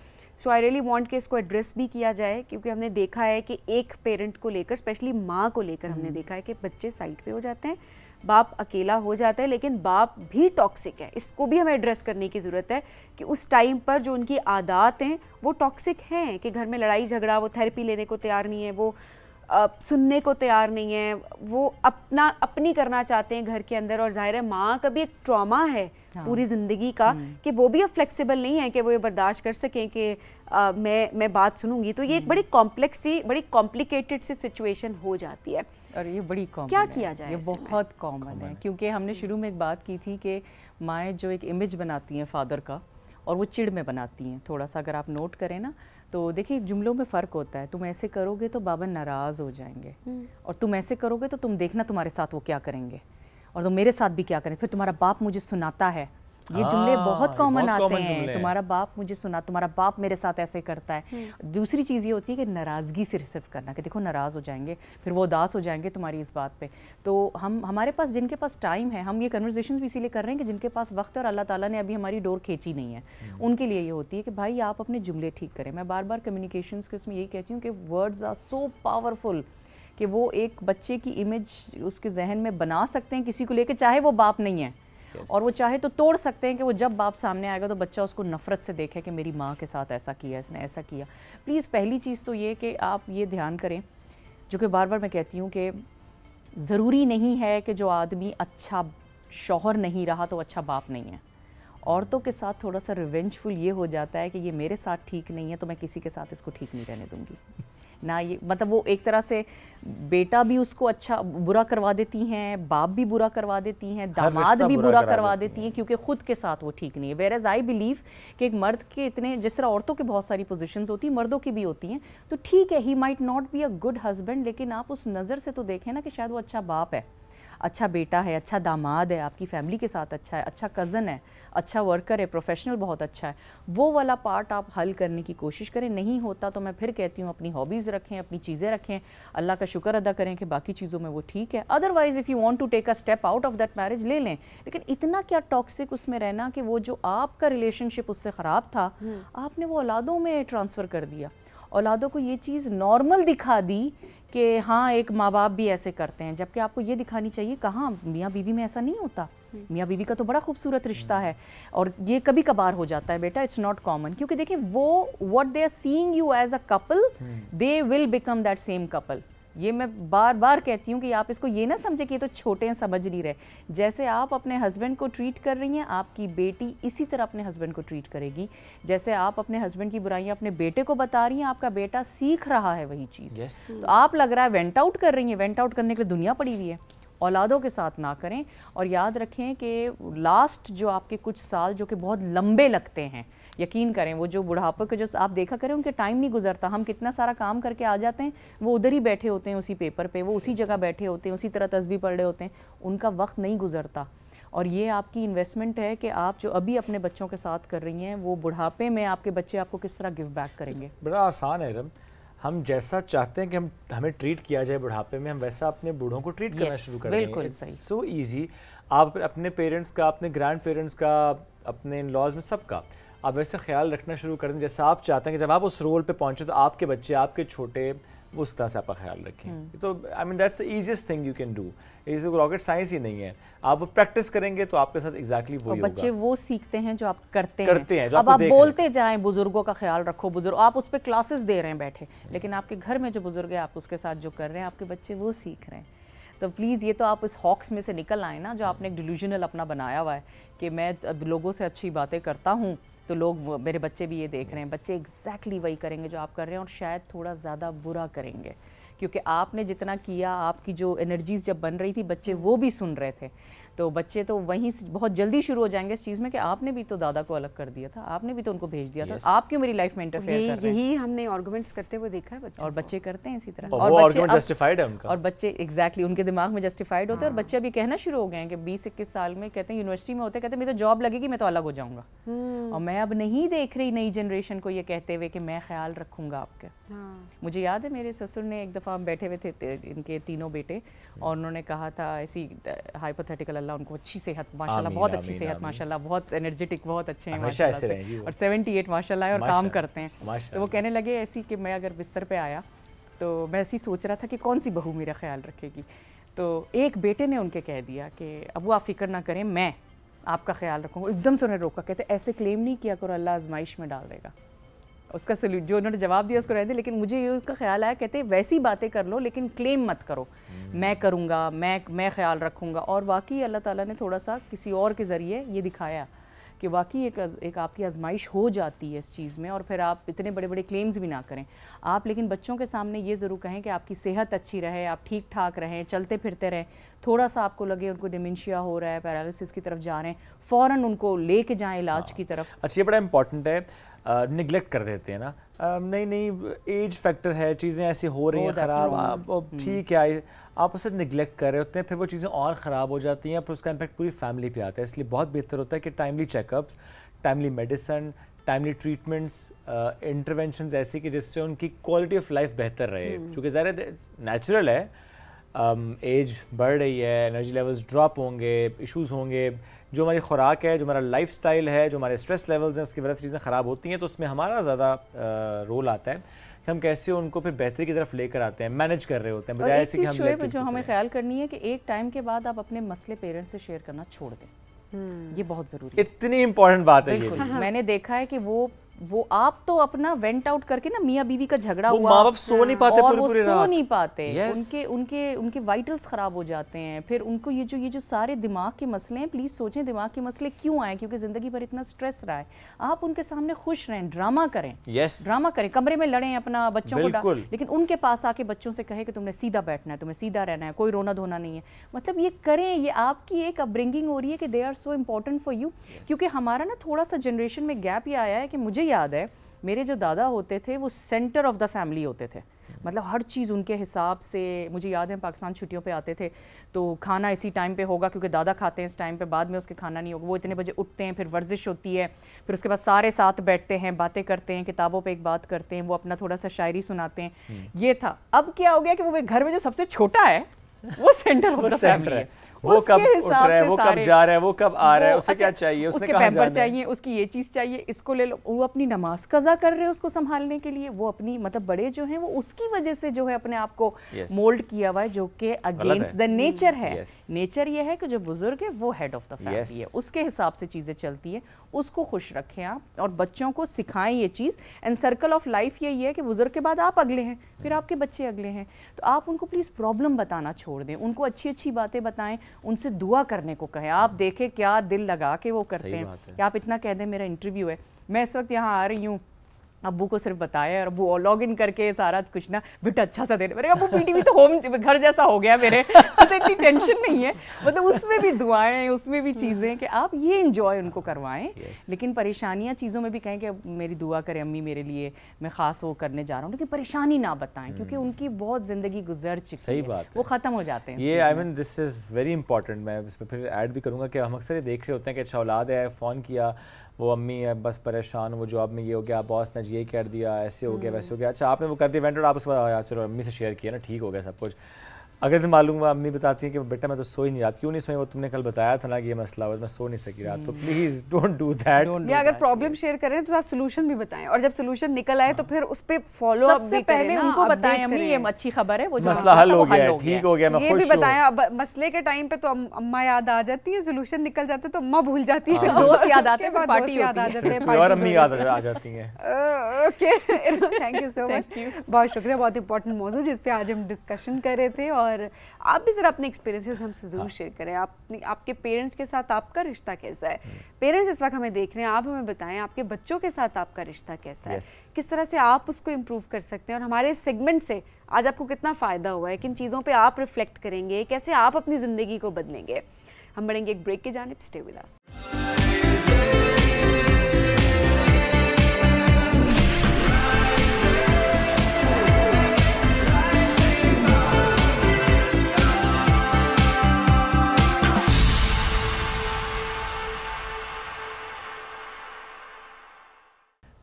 سو آئی ریئلی وانٹ کہ اس کو ایڈریس بھی کیا جائے, کیونکہ ہم نے دیکھا ہے کہ ایک پیرنٹ کو لے کر, اسپیشلی ماں کو لے کر ہم نے دیکھا ہے کہ بچے سائڈ پہ ہو جاتے ہیں, باپ اکیلا ہو جاتا ہے, لیکن باپ بھی ٹاکسک ہے. اس کو بھی ہمیں ایڈریس کرنے کی ضرورت ہے کہ اس ٹائم پر جو ان کی عادات ہیں وہ ٹاکسک ہیں, کہ گھر میں لڑائی جھگڑا, وہ تھیراپی لینے کو تیار نہیں ہے, وہ سننے کو تیار نہیں ہے, وہ اپنی کرنا چاہتے ہیں گھر کے اندر. اور ظاہر ہے ماں کا بھی ایک ٹراما ہے پوری زندگی کا, کہ وہ بھی اب فلیکسیبل نہیں ہے کہ وہ یہ برداشت کر سکیں کہ میں بات سنوں گی. تو یہ ایک بڑی کمپلیکس سی, بڑی کمپلیکیٹڈ سی سچویشن ہو جاتی ہے. اور یہ بڑی کامن کیا کیا جائے؟ یہ بہت کامن ہے, کیونکہ ہم نے شروع میں ایک بات کی تھی کہ مائیں جو ایک امیج بناتی ہیں فادر کا, اور وہ چڑ میں بناتی ہیں. تھوڑا سا اگر آپ نوٹ کریں نا تو دیکھیے جملوں میں فرق ہوتا ہے. تم ایسے کرو گے تو بابا ناراض ہو جائیں گے, اور تم ایسے کرو گے تو تم دیکھنا تمہارے ساتھ وہ کیا کریں گے, اور تم میرے ساتھ بھی کیا کریں, پھر تمہارا باپ مجھے سناتا ہے. یہ جملے بہت کامن آتے ہیں, تمہارا باپ مجھے سنا, تمہارا باپ میرے ساتھ ایسے کرتا ہے. دوسری چیز یہ ہوتی ہے کہ ناراضگی صرف کرنا, کہ دیکھو ناراض ہو جائیں گے, پھر وہ اداس ہو جائیں گے تمہاری اس بات پہ. تو ہمارے پاس جن کے پاس ٹائم ہے, ہم یہ کنورسیشنز بھی اسی لیے کر رہے ہیں کہ جن کے پاس وقت ہے اور اللہ تعالیٰ نے ابھی ہماری ڈور کھینچی نہیں ہے, ان کے لیے یہ ہوتی ہے کہ بھائی آپ اپنے جملے ٹھیک کریں. میں بار بار کمیونیکیشنز کے اس میں یہی کہتی ہوں کہ ورڈز آر سو پاورفل کہ وہ ایک بچے کی امیج اس کے ذہن میں بنا سکتے ہیں کسی کو لے کے, چاہے وہ باپ نہیں ہے, اور وہ چاہے تو توڑ سکتے ہیں کہ وہ جب باپ سامنے آئے گا تو بچہ اس کو نفرت سے دیکھے کہ میری ماں کے ساتھ ایسا کیا, اس نے ایسا کیا. پلیز پہلی چیز تو یہ کہ آپ یہ دھیان کریں, جو کہ بار بار میں کہتی ہوں کہ ضروری نہیں ہے کہ جو آدمی اچھا شوہر نہیں رہا تو اچھا باپ نہیں ہے. عورتوں کے ساتھ تھوڑا سا ریونجفل یہ ہو جاتا ہے کہ یہ میرے ساتھ ٹھیک نہیں ہے تو میں کسی کے ساتھ اس کو ٹھیک نہیں رہنے دوں گی. نہ یہ مطلب وہ ایک طرح سے بیٹا بھی اس کو اچھا برا کروا دیتی ہیں, باپ بھی برا کروا دیتی ہیں, داماد بھی برا کروا دیتی ہیں, کیونکہ خود کے ساتھ وہ ٹھیک نہیں ہے. ویئر ایز آئی بلیو کہ ایک مرد کے اتنے, جس طرح عورتوں کے بہت ساری پوزیشنز ہوتی ہیں مردوں کی بھی ہوتی ہیں, تو ٹھیک ہے he might not be a good husband, لیکن آپ اس نظر سے تو دیکھیں نا کہ شاید وہ اچھا باپ ہے, اچھا بیٹا ہے, اچھا داماد ہے, آپ کی فیملی کے ساتھ اچھا ہے, اچھا کزن ہے, اچھا ورکر ہے, پروفیشنل بہت اچھا ہے. وہ والا پارٹ آپ حل کرنے کی کوشش کریں. نہیں ہوتا تو میں پھر کہتی ہوں اپنی ہابیز رکھیں, اپنی چیزیں رکھیں, اللہ کا شکر ادا کریں کہ باقی چیزوں میں وہ ٹھیک ہے. Otherwise if you want to take a step out of that marriage لے لیں, لیکن اتنا کیا ٹاکسک اس میں رہنا کہ وہ جو آپ کا ریلیشن شپ اس سے خراب تھا آپ نے وہ اولادوں میں ٹرانسفر کر دیا. اولادوں کو یہ چیز نارمل دکھا دی کہ ہاں ایک ماں باپ بھی ایسے کرتے ہیں, جبکہ آپ کو یہ دکھانی چاہیے کہاں میاں بیوی میں ایسا نہیں ہوتا. میاں بیوی کا تو بڑا خوبصورت رشتہ ہے, اور یہ کبھی کبھار ہو جاتا ہے بیٹا, اٹس ناٹ کامن. کیونکہ دیکھیں وہ what they are seeing you as a couple, they will become that same couple. یہ میں بار بار کہتی ہوں کہ آپ اس کو یہ نہ سمجھے کہ یہ تو چھوٹے ہیں سمجھ نہیں رہے. جیسے آپ اپنے ہسبینڈ کو ٹریٹ کر رہی ہیں, آپ کی بیٹی اسی طرح اپنے ہسبینڈ کو ٹریٹ کرے گی. جیسے آپ اپنے ہسبینڈ کی برائیاں اپنے بیٹے کو بتا رہی ہیں, آپ کا بیٹا سیکھ رہا ہے وہی چیز. تو آپ لگ رہا ہے وینٹ آؤٹ کر رہی ہیں, وینٹ آؤٹ کرنے کے لیے دنیا پڑی ہوئی ہے. اولادوں کے ساتھ نہ کریں, اور یاد رکھیں کہ لاسٹ جو آپ کے کچھ سال جو کہ بہت لمبے لگتے ہیں, یقین کریں وہ جو بڑھاپے کے جو آپ دیکھا کریں ان کے ٹائم نہیں گزرتا. ہم کتنا سارا کام کر کے آ جاتے ہیں, وہ ادھر ہی بیٹھے ہوتے ہیں اسی پیپر پہ, وہ اسی جگہ بیٹھے ہوتے ہیں, اسی طرح تسبیح پڑھ رہے ہوتے ہیں, ان کا وقت نہیں گزرتا. اور یہ آپ کی انویسٹمنٹ ہے کہ آپ جو ابھی اپنے بچوں کے ساتھ کر رہی ہیں وہ بڑھاپے میں آپ کے بچے آپ کو کس طرح گیو بیک کریں گے. بڑا آسان ہے رم, ہم جیسا چاہتے ہیں کہ ہمیں ٹریٹ کیا جائے بڑھاپے میں, ہم ویسا اپنے بوڑھوں کو ٹریٹ کرنا شروع کر دیں. بالکل سو ایزی. آپ اپنے پیرنٹس کا, اپنے گرینڈ پیرنٹس کا, اپنے ان لاز میں سب کا آپ ویسے خیال رکھنا شروع کر دیں جیسا آپ چاہتے ہیں کہ جب آپ اس رول پہ پہنچے تو آپ کے بچے, آپ کے چھوٹے, وہ اس طرح سے آپ کا خیال رکھیں. تو I mean that's the easiest thing you can do. اس کو راکٹ سائنس ہی نہیں ہے, آپ وہ پریکٹس کریں گے تو آپ کے ساتھ ایگزیکٹلی وہی ہوگا. بچے وہ سیکھتے ہیں جو آپ کرتے ہیں. اب آپ بولتے جائیں بزرگوں کا خیال رکھو, بزرگ آپ اس پہ کلاسز دے رہے ہیں بیٹھے, لیکن آپ کے گھر میں جو بزرگ ہے آپ اس کے ساتھ جو کر رہے ہیں آپ کے بچے وہ سیکھ رہے ہیں. تو پلیز یہ تو آپ اس ہاکس میں سے نکل آئیں نا جو آپ نے ایک ڈیلیوژنل اپنا بنایا ہوا ہے کہ میں لوگوں سے اچھی باتیں کرتا ہوں تو لوگ, میرے بچے بھی یہ دیکھ رہے ہیں. بچے ایگزیکٹلی وہی کریں گے جو آپ کر رہے ہیں, اور شاید تھوڑا زیادہ برا کریں گے, کیونکہ آپ نے جتنا کیا, آپ کی جو انرجیز جب بن رہی تھی بچے وہ بھی سن رہے تھے. تو بچے تو وہیں بہت جلدی شروع ہو جائیں گے اس چیز میں کہ آپ نے بھی تو دادا کو الگ کر دیا تھا, آپ نے بھی تو ان کو بھیج دیا تھا, آپ کیوں میری لائف میں انٹرفیئر کر رہے ہیں. یہی ہم نے آرگومنٹس کرتے ہوئے دیکھا ہے بچوں, اور بچے کرتے ہیں اسی طرح, اور وہ آرگومنٹ جسٹیفائیڈ ہے ان کا, اور بچے ایگزیکٹلی ان کے دماغ میں جسٹیفائڈ ہوتے ہیں. اور بچے ابھی کہنا شروع ہو گئے ہیں کہ 20-21 سال میں کہتے ہیں یونیورسٹی میں ہوتے, کہتے ہیں میری تو جاب لگے گی میں تو الگ ہو جاؤں گا. اور میں اب نہیں دیکھ رہی نئی جنریشن کو یہ کہتے ہوئے کہ میں خیال رکھوں گا آپ کا. مجھے یاد ہے میرے سسر نے ایک دفعہ بیٹھے ہوئے تھے ان کے تینوں بیٹے, اور انہوں نے کہا تھا ایسی ہائپوتھیٹیکل, اللہ ان کو اچھی صحت ماشاءاللہ, بہت اچھی صحت ماشاءاللہ, بہت انرجیٹک, بہت اچھے ہیں ماشاءاللہ سے, اور 78 ماشاءاللہ ہے, اور کام کرتے ہیں. تو وہ کہنے لگے ایسی کہ میں اگر بستر پہ آیا تو میں ایسی سوچ رہا تھا کہ کون سی بہو میرا خیال رکھے گی. تو ایک بیٹے نے ان کے کہہ دیا کہ ابو آپ فکر نہ کریں, میں آپ کا خیال رکھوں گا. ایک دم سے انہیں روکا, کہتے ایسے کلیم نہیں کیا کرو, اللہ آزمائش میں ڈال دے گا. اس کا جو انہوں نے جواب دیا اس کو رہ دے, لیکن مجھے یہ اس کا خیال آیا, کہتے ویسی باتیں کر لو لیکن کلیم مت کرو, میں کروں گا, میں خیال رکھوں گا. اور واقعی اللہ تعالیٰ نے تھوڑا سا کسی اور کے ذریعے یہ دکھایا کہ واقعی ایک آپ کی آزمائش ہو جاتی ہے اس چیز میں, اور پھر آپ اتنے بڑے بڑے کلیمز بھی نہ کریں آپ. لیکن بچوں کے سامنے یہ ضرور کہیں کہ آپ کی صحت اچھی رہے, آپ ٹھیک ٹھاک رہیں, چلتے پھرتے رہیں. تھوڑا سا آپ کو لگے ان کو ڈیمنشیا ہو رہا ہے, پیرالسس کی طرف جا رہے ہیں, فوراً ان کو لے کے جائیں علاج کی طرف. اچھا, یہ بڑا امپورٹنٹ ہے. نگلیکٹ کر دیتے ہیں نا, نہیں ایج فیکٹر ہے, چیزیں ایسی ہو رہی ہیں خراب, ٹھیک ہے, آپ اسے نگلیکٹ کر رہے ہوتے ہیں, پھر وہ چیزیں اور خراب ہو جاتی ہیں, پھر اس کا امپیکٹ پوری فیملی پہ آتا ہے. اس لیے بہت بہتر ہوتا ہے کہ timely check ups, timely medicine, timely treatments, interventions ایسی کہ جس سے ان کی کوالٹی آف لائف بہتر رہے, کیونکہ ظاہر نیچرل ہے, ایج بڑھ رہی ہے, انرجی لیولز ڈراپ ہوں گے, ایشوز ہوں گے, جو ہماری خوراک ہے, جو ہمارا لائف سٹائل ہے, جو ہمارے اسٹریس لیولز ہیں, اس کی وجہ سے چیزیں خراب ہوتی ہیں. تو اس میں ہمارا زیادہ رول آتا ہے کہ ہم کیسے ان کو پھر بہتری کی طرف لے کر آتے ہیں, مینیج کر رہے ہوتے ہیں, بجائے ایسے کہ ہم جو ہمیں خیال کرنی ہے کہ ایک ٹائم کے بعد آپ اپنے مسئلے پیرنٹس سے شیئر کرنا چھوڑ دیں. یہ بہت ضروری ہے, اتنی امپورٹنٹ بات ہے یہ. میں نے دیکھا ہے کہ وہ آپ تو اپنا وینٹ آؤٹ کر کے نا, میاں بیوی کا جھگڑا ہوا, ماں باپ سو نہیں پاتے, اور وہ سو نہیں پاتے, ان کے وائٹلز خراب ہو جاتے ہیں. پھر ان کو یہ جو سارے دماغ کے مسئلے ہیں, پلیز سوچیں دماغ کے مسئلے کیوں آئے, کیونکہ زندگی بھر اتنا سٹریس رہا ہے. آپ ان کے سامنے خوش رہیں, ڈرامہ کریں, کمرے میں لڑیں اپنا بچوں کو, لیکن ان کے پاس آ کے بچوں سے کہیں کہ تم نے سیدھا بیٹھنا ہے, تمہیں سیدھا رہنا ہے, کوئی رونا دھونا نہیں ہے. مطلب یہ کریں, یہ آپ کی ایک اپ برنگنگ ہو رہی ہے کہ they are so important for you. کیونکہ ہمارا نا تھوڑا سا جنریشن میں گیپ یہ آیا ہے کہ مجھے یاد ہے میرے جو دادا ہوتے تھے وہ سینٹر آف دا فیملی ہوتے تھے. مطلب ہر چیز ان کے حساب سے. مجھے یاد ہے پاکستان چھٹیوں پہ آتے تھے تو کھانا اسی ٹائم پہ ہوگا کیونکہ دادا کھاتے ہیں اس ٹائم پہ, بعد میں اس کے کھانا نہیں ہوگا. وہ اتنے بجے اٹھتے ہیں, پھر ورزش ہوتی ہے, پھر اس کے بعد سارے ساتھ بیٹھتے ہیں, باتیں کرتے ہیں, کتابوں پہ ایک بات کرتے ہیں, وہ اپنا تھوڑا سا شاعری سناتے ہیں. یہ تھا. اب کیا ہو گیا کہ وہ گھر میں جو سب سے چھوٹا ہے وہ سینٹر آف دا فیملی ہے. وہ کب اٹھ رہا ہے, وہ کب جا رہا ہے, وہ کب آ رہا ہے, اسے کیا چاہیے, اس کے پیمپر چاہیے, اس کی یہ چیز چاہیے, اس کو لے لو. وہ اپنی نماز قضا کر رہے ہیں اس کو سنبھالنے کے لیے. وہ اپنی مطلب بڑے جو ہیں وہ اس کی وجہ سے جو ہے اپنے آپ کو مولڈ کیا ہوا ہے, جو کہ اگینسٹ دا نیچر ہے. نیچر یہ ہے کہ جو بزرگ ہے وہ ہیڈ آف دا فیملی ہے, اس کے حساب سے چیزیں چلتی ہیں. اس کو خوش رکھیں آپ, اور بچوں کو سکھائیں یہ چیز. اینڈ سرکل آف لائف یہی ہے کہ بزرگ کے بعد آپ اگلے ہیں, پھر آپ کے بچے اگلے ہیں. تو آپ ان کو پلیز پرابلم بتانا چھوڑ دیں, ان کو اچھی اچھی باتیں بتائیں, ان سے دعا کرنے کو کہیں. آپ دیکھیں کیا دل لگا کے وہ کرتے ہیں. کہ آپ اتنا کہہ دیں میرا انٹرویو ہے, میں اس وقت یہاں آ رہی ہوں, ابو کو صرف بتایا, اور ابو لاگ ان کر کے سارا کچھ نا بیٹا اچھا سا دینے. میرے ابو پی ٹی وی تو ہوم گھر جیسا ہو گیا میرے, تو اتنی ٹینشن نہیں ہے. مطلب اس میں بھی دعائیں, اس میں بھی چیزیں کہ آپ یہ انجوائے ان کو کروائیں. لیکن پریشانیاں چیزوں میں بھی کہیں کہ میری دعا کریں امی میرے لیے, میں خاص وہ کرنے جا رہا ہوں, لیکن پریشانی نہ بتائیں کیونکہ ان کی بہت زندگی گزر چکی ہے, وہ ختم ہو جاتے ہیں. یہ آئی مین دس از ویری امپورٹنٹ. میں اس میں پھر ایڈ بھی کروں گا کہ ہم اکثر یہ دیکھ رہے ہوتے ہیں کہ اچھا اولاد ہے, فون کیا, وہ امی ہے بس پریشان, وہ جاب میں یہ ہو گیا, باس نے یہ کر دیا, ایسے ہو گیا, ویسے ہو گیا. اچھا آپ نے وہ کر دیا ایونٹ, اور آپ اس کے بعد چلو امی سے شیئر کیا نا, ٹھیک ہو گیا سب کچھ. اگر تم معلوم ہوا امی بتاتی ہیں کہ بیٹا میں تو سو ہی نہیں رہا. کیوں نہیں سوئی, وہ تم نے کل بتایا تھا نا کہ یہ مسئلہ ہوا, میں سو نہیں سکی رہا. تو پلیز ڈونٹ ڈو دیٹ. یا اگر پرابلم شیئر کریں تو سولوشن بھی بتائیں, اور جب سولوشن نکل آئے تو پھر اس پہ فالو اپ بھی کریں. ان کو بتائیں امی یہ اچھی خبر ہے, وہ مسئلہ حل ہو گیا, ٹھیک ہو گیا, میں خوش ہوں. یہ بھی بتائیں. مسئلے کے ٹائم پہ تو اماں یاد آ جاتی ہے, سولوشن نکل جاتے تو اماں بھول جاتی ہے, دوست یاد آتے ہیں, پارٹی یاد آ جاتے ہیں, اور امی یاد آ جاتی ہیں. اوکے, تھینک یو سو مچ, بہت شکریہ. بہت امپورٹنٹ موضوع جس پہ آج ہم ڈسکشن کر رہے تھے, اور آپ بھی ذرا اپنے ایکسپیرینسز ہم سے ضرور شیئر کریں. آپ کے پیرنٹس کے ساتھ آپ کا رشتہ کیسا ہے؟ پیرنٹس اس وقت ہمیں دیکھ رہے ہیں, آپ ہمیں بتائیں آپ کے بچوں کے ساتھ آپ کا رشتہ کیسا ہے, کس طرح سے آپ اس کو امپروو کر سکتے ہیں, اور ہمارے اس سیگمنٹ سے آج آپ کو کتنا فائدہ ہوا ہے, کن چیزوں پہ آپ ریفلیکٹ کریں گے, کیسے آپ اپنی زندگی کو بدلیں گے. ہم بڑھیں گے ایک بریک کی جانب. Stay with us.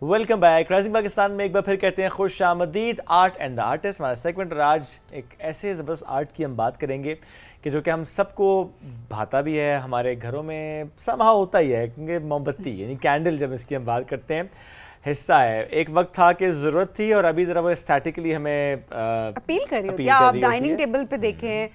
Welcome back. Rising Pakistan میں ایک بار پھر کہتے ہیں خوش آمدید. آرٹ اینڈ دا آرٹسٹ ہمارا سیگمنٹ, اور آج ایک ایسے زبردست آرٹ کی ہم بات کریں گے کہ جو کہ ہم سب کو بھاتا بھی ہے, ہمارے گھروں میں سمہا ہوتا ہی ہے, کیونکہ موم بتی یعنی کینڈل جب اس کی ہم بات کرتے ہیں حصہ ہے. ایک وقت تھا کہ ضرورت تھی, اور ابھی ذرا وہ اسٹیٹکلی ہمیں اپیل کر رہی ہوتی ہے. آپ ڈائننگ ٹیبل پہ دیکھیں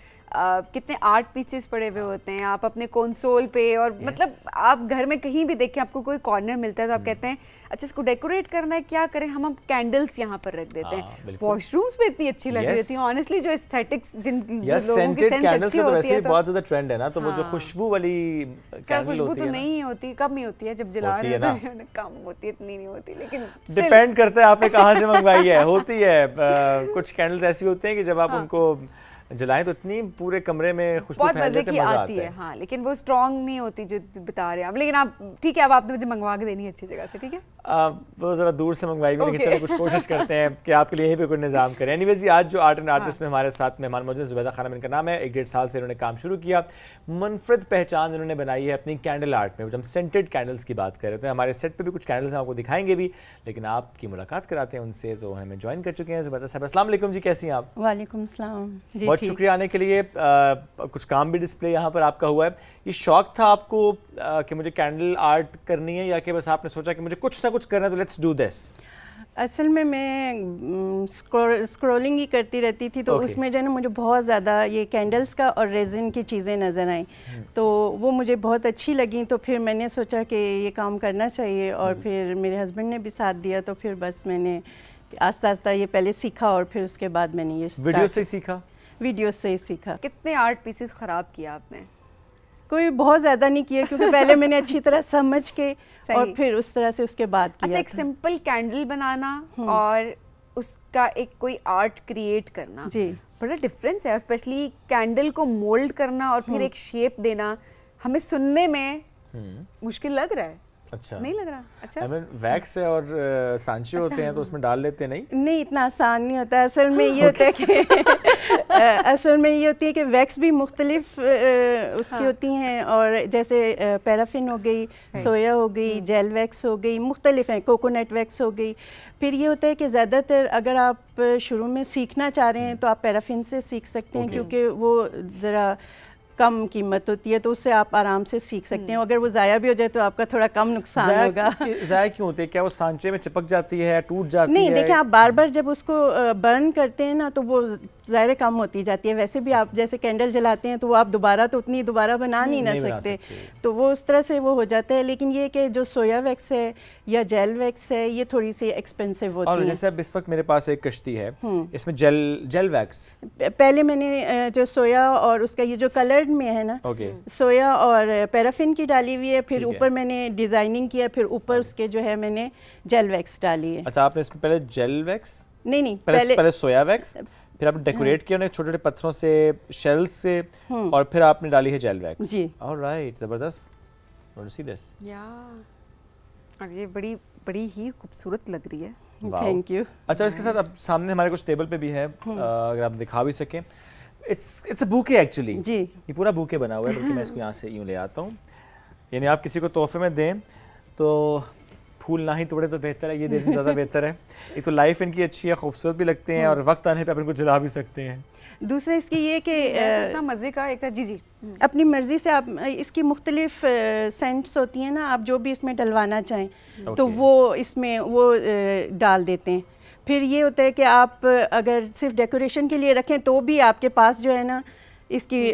کتنے آرٹ پیسز پڑے ہوئے ہوتے ہیں, آپ اپنے کنسول پہ, اور مطلب آپ گھر میں کہیں بھی دیکھیں آپ کو کوئی کارنر ملتا ہے تو آپ کہتے ہیں اچھا اس کو ڈیکوریٹ کرنا ہے, کیا کریں, ہم کینڈلس یہاں پر رکھ دیتے ہیں. واش رومس پہ اتنی اچھی لگ رہی ہوتی ہیں آنیسٹلی, جو ایستھیٹکس جن لوگوں کی سینس اچھی ہوتی ہے. بہت زیادہ ٹرینڈ ہے نا, تو وہ جو خوشبو والی کینڈل ہوتی ہے, تو نہیں ہوتی, کم ہی ہوتی ہے جب جلا رہے ہیں, کم ہوتی ہے, اتنی نہیں ہوتی, لیکن ڈیپینڈ کرتا ہے آپ نے کہاں سے منگوائی ہے. ہوتی ہے کچھ کینڈلز ایسی ہوتی ہیں کہ جب آپ ان کو جلائیں تو اتنی پورے کمرے میں خوشبو پھیل جاتی ہے، مزہ آتا ہے. ہاں لیکن وہ اسٹرانگ نہیں ہوتی جو بتا رہے ہیں آپ. لیکن آپ ٹھیک ہے، اب آپ نے مجھے منگوا کے دینی ہے اچھی جگہ سے. ٹھیک ہے، وہ ذرا دور سے منگوائی ہوئی، لیکن چلو کچھ کوشش کرتے ہیں کہ آپ کے لیے یہیں پہ کوئی نظام کریں. اینی ویز جی، آج جو آرٹ اینڈ آرٹسٹ میں ہمارے ساتھ مہمان موجود ہیں، زبیدہ خانم ان کا نام ہے. 1.5 سال سے انہوں نے کام شروع کیا. منفرد پہچان انہوں نے بنائی ہے اپنی کینڈل آرٹ میں. ہم سینٹڈ کینڈلس کی بات کر رہے تھے، ہمارے سیٹ پہ بھی کچھ کینڈلس ہیں، آپ کو دکھائیں گے بھی، لیکن آپ کی ملاقات کراتے ہیں ان سے. تو ہمیں جوائن کر چکے ہیں زبیدہ صاحب. السلام علیکم جی، کیسی ہیں آپ؟ وعلیکم السلام جی. بہت شکریہ آنے کے لیے. کچھ کام بھی ڈسپلے یہاں پر آپ کا ہوا ہے. یہ شوق تھا آپ کو کہ مجھے کینڈل آرٹ کرنی ہے، یا کہ بس آپ نے سوچا کہ مجھے کچھ نہ کچھ کرنا ہے تو لیٹس ڈو دس؟ اصل میں اسکرولنگ ہی کرتی رہتی تھی، تو اس میں جو ہے نا مجھے بہت زیادہ یہ کینڈلز کا اور ریزن کی چیزیں نظر آئیں، تو وہ مجھے بہت اچھی لگیں. تو پھر میں نے سوچا کہ یہ کام کرنا چاہیے، اور پھر میرے ہسبینڈ نے بھی ساتھ دیا. تو پھر بس میں نے آہستہ آہستہ یہ پہلے سیکھا، اور پھر اس کے بعد میں نے یہ ویڈیو سے سیکھا. ویڈیوز سے ہی سیکھا. کتنے آرٹ پیسز خراب کیا آپ نے؟ کوئی بہت زیادہ نہیں کیا، کیونکہ پہلے میں نے اچھی طرح سمجھ کے اور پھر اس طرح سے اس کے بعد کیا. اچھا، ایک سمپل کینڈل بنانا اور اس کا ایک کوئی آرٹ کریٹ کرنا، جی بڑا ڈفرینس ہے. اسپیشلی کینڈل کو مولڈ کرنا اور پھر ایک شیپ دینا، ہمیں سننے میں مشکل لگ رہا ہے. اچھا، نہیں لگ رہا؟ اچھا، ویکس ہے اور سانچے ہوتے ہیں تو اس میں ڈال لیتے. نہیں اتنا آسان نہیں ہوتا. اصل میں یہ ہوتا ہے کہ ویکس بھی مختلف اس کی ہوتی ہیں، اور جیسے پیرافن ہو گئی، سویا ہو گئی، جیل ویکس ہو گئی، مختلف ہیں، کوکونٹ ویکس ہو گئی. پھر یہ ہوتا ہے کہ زیادہ تر اگر آپ شروع میں سیکھنا چاہ رہے ہیں تو آپ پیرافن سے سیکھ سکتے ہیں، کیونکہ وہ ذرا کم قیمت ہوتی ہے، تو اس سے آپ آرام سے سیکھ سکتے ہیں. اگر وہ ضائع بھی ہو جائے تو آپ کا تھوڑا کم نقصان ہوگا. ضائع کیوں ہوتے ہیں؟ کیا وہ سانچے میں چپک جاتی ہے، ٹوٹ جاتی ہے؟ نہیں، دیکھیں آپ بار بار جب اس کو برن کرتے ہیں نا تو وہ ظاہر کم ہوتی جاتی ہے. ویسے بھی آپ جیسے کینڈل جلاتے ہیں تو وہ آپ دوبارہ تو اتنی دوبارہ بنا نہیں نہ سکتے، تو وہ اس طرح سے وہ ہو جاتا ہے. لیکن یہ کہ جو سویا ویکس ہے یا جیل ویکس ہے یہ تھوڑی سی ایکسپینسو ہوتی ہے. اور جیسے اب اس وقت میرے پاس ایک کشتی ہے، اس میں جیل ویکس، پہلے میں نے جو سویا اور اس کا یہ جو کلرڈ میں ہے نا، سویا اور پیرافن کی ڈالی ہوئی ہے. پھر اوپر میں نے ڈیزائننگ کیا، پھر اوپر اس کے جو ہے میں نے جیل ویکس ڈالی ہے. اچھا، آپ نے اس میں پہلے جیل ویکس؟ نہیں، پہلے سویا ویکس، پھر آپ نے ڈیکوریٹ کیا انہیں چھوٹے چھوٹے پتھروں سے، شیلز سے، اور پھر آپ نے ڈالی ہے جیل ویکس. جی آلرائٹ، زبردست. Want to see this؟ اور یہ بڑی ہی خوبصورت لگ رہی ہے. Thank you. اچھا، اس کے ساتھ اب سامنے ہمارے کچھ ٹیبل پہ بھی ہے، اگر آپ دکھا بھی سکیں. It's a bouquet actually. جی، یہ پورا بوکے بنا ہوا ہے، بلکہ میں اس کو یہاں سے یوں لے آتا ہوں. یعنی آپ کسی کو تحفے میں دیں تو پھول نہ ہی توڑے تو بہتر ہے، یہ دینا زیادہ بہتر ہے. ایک تو لائف ان کی اچھی ہے، خوبصورت بھی لگتے ہیں، اور وقت آنے پہ آپ ان کو جلا بھی سکتے ہیں. دوسرا اس کی یہ کہ اتنا مزے کا ایک جی اپنی مرضی سے آپ اس کی مختلف سینٹس ہوتی ہیں نا، آپ جو بھی اس میں ڈلوانا چاہیں تو وہ اس میں وہ ڈال دیتے ہیں. پھر یہ ہوتا ہے کہ آپ اگر صرف ڈیکوریشن کے لیے رکھیں تو بھی آپ کے پاس جو ہے نا اس کی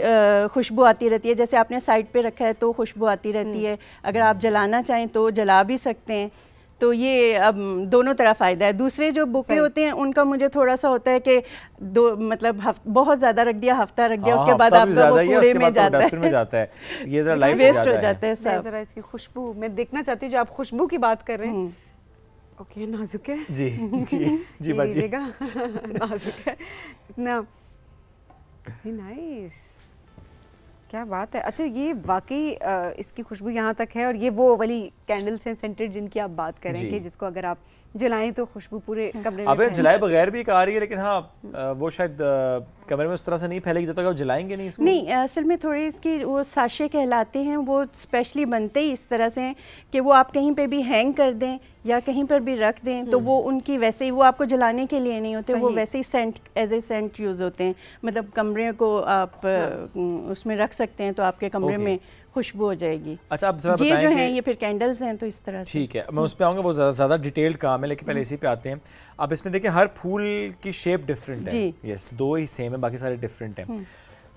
خوشبو آتی رہتی ہے. جیسے آپ نے سائڈ پہ رکھا ہے تو خوشبو آتی رہتی ہے، اگر آپ جلانا چاہیں تو جلا بھی سکتے ہیں. تو یہ اب دونوں طرح فائدہ ہے. دوسرے جو بوکے ہوتے ہیں ان کا مجھے تھوڑا سا ہوتا ہے کہ مطلب بہت زیادہ رکھ دیا، ہفتہ رکھ دیا، اس کے بعد آپ کا وہ کوڑے میں جاتا ہے، یہ ذرا لائف ویسٹ ہو جاتا ہے. ذرا اس کی خوشبو میں دیکھنا چاہتی ہوں، جو آپ خوشبو کی بات کر رہے ہیں. اوکے، نازک ہے. جی جی جی باجی، نازک ہے اتنا نائس، کیا بات ہے. اچھا، یہ واقعی اس کی خوشبو یہاں تک ہے، اور یہ وہ والی کینڈلس ہیں سینٹڈ جن کی آپ بات کریں کہ جس کو اگر آپ جلائیں تو خوشبو پورے کمرے میں. اب جلائے بغیر بھی ایک آ رہی ہے، لیکن ہاں وہ شاید کمرے میں اس طرح سے نہیں پھیلے گی جب تک آپ جلائیں گے نہیں اس کو. نہیں، اصل میں تھوڑے اس کی وہ ساشے کہلاتے ہیں، وہ اسپیشلی بنتے ہی اس طرح سے ہیں کہ وہ آپ کہیں پہ بھی ہینگ کر دیں یا کہیں پر بھی رکھ دیں تو وہ ان کی ویسے ہی، وہ آپ کو جلانے کے لیے نہیں ہوتے، وہ ویسے ہی scent as a scent use ہوتے ہیں. مطلب کمرے کو آپ اس میں رکھ سکتے ہیں تو آپ کے کمرے میں خوشبو ہو جائے گی. اچھا، اب ذرا یہ بتائیں جو کہ ہیں یہ پھر کینڈلز ہیں تو اس طرح سے. ٹھیک ہے، میں اس پہ آؤں گا، وہ زیادہ ڈیٹیلڈ کام ہے، لیکن پہلے اسی پہ آتے ہیں. اب اس میں دیکھیں ہر پھول کی شیپ ڈفرینٹ ہے. یس، دو ہی سیم ہے، باقی سارے ڈفرینٹ ہیں.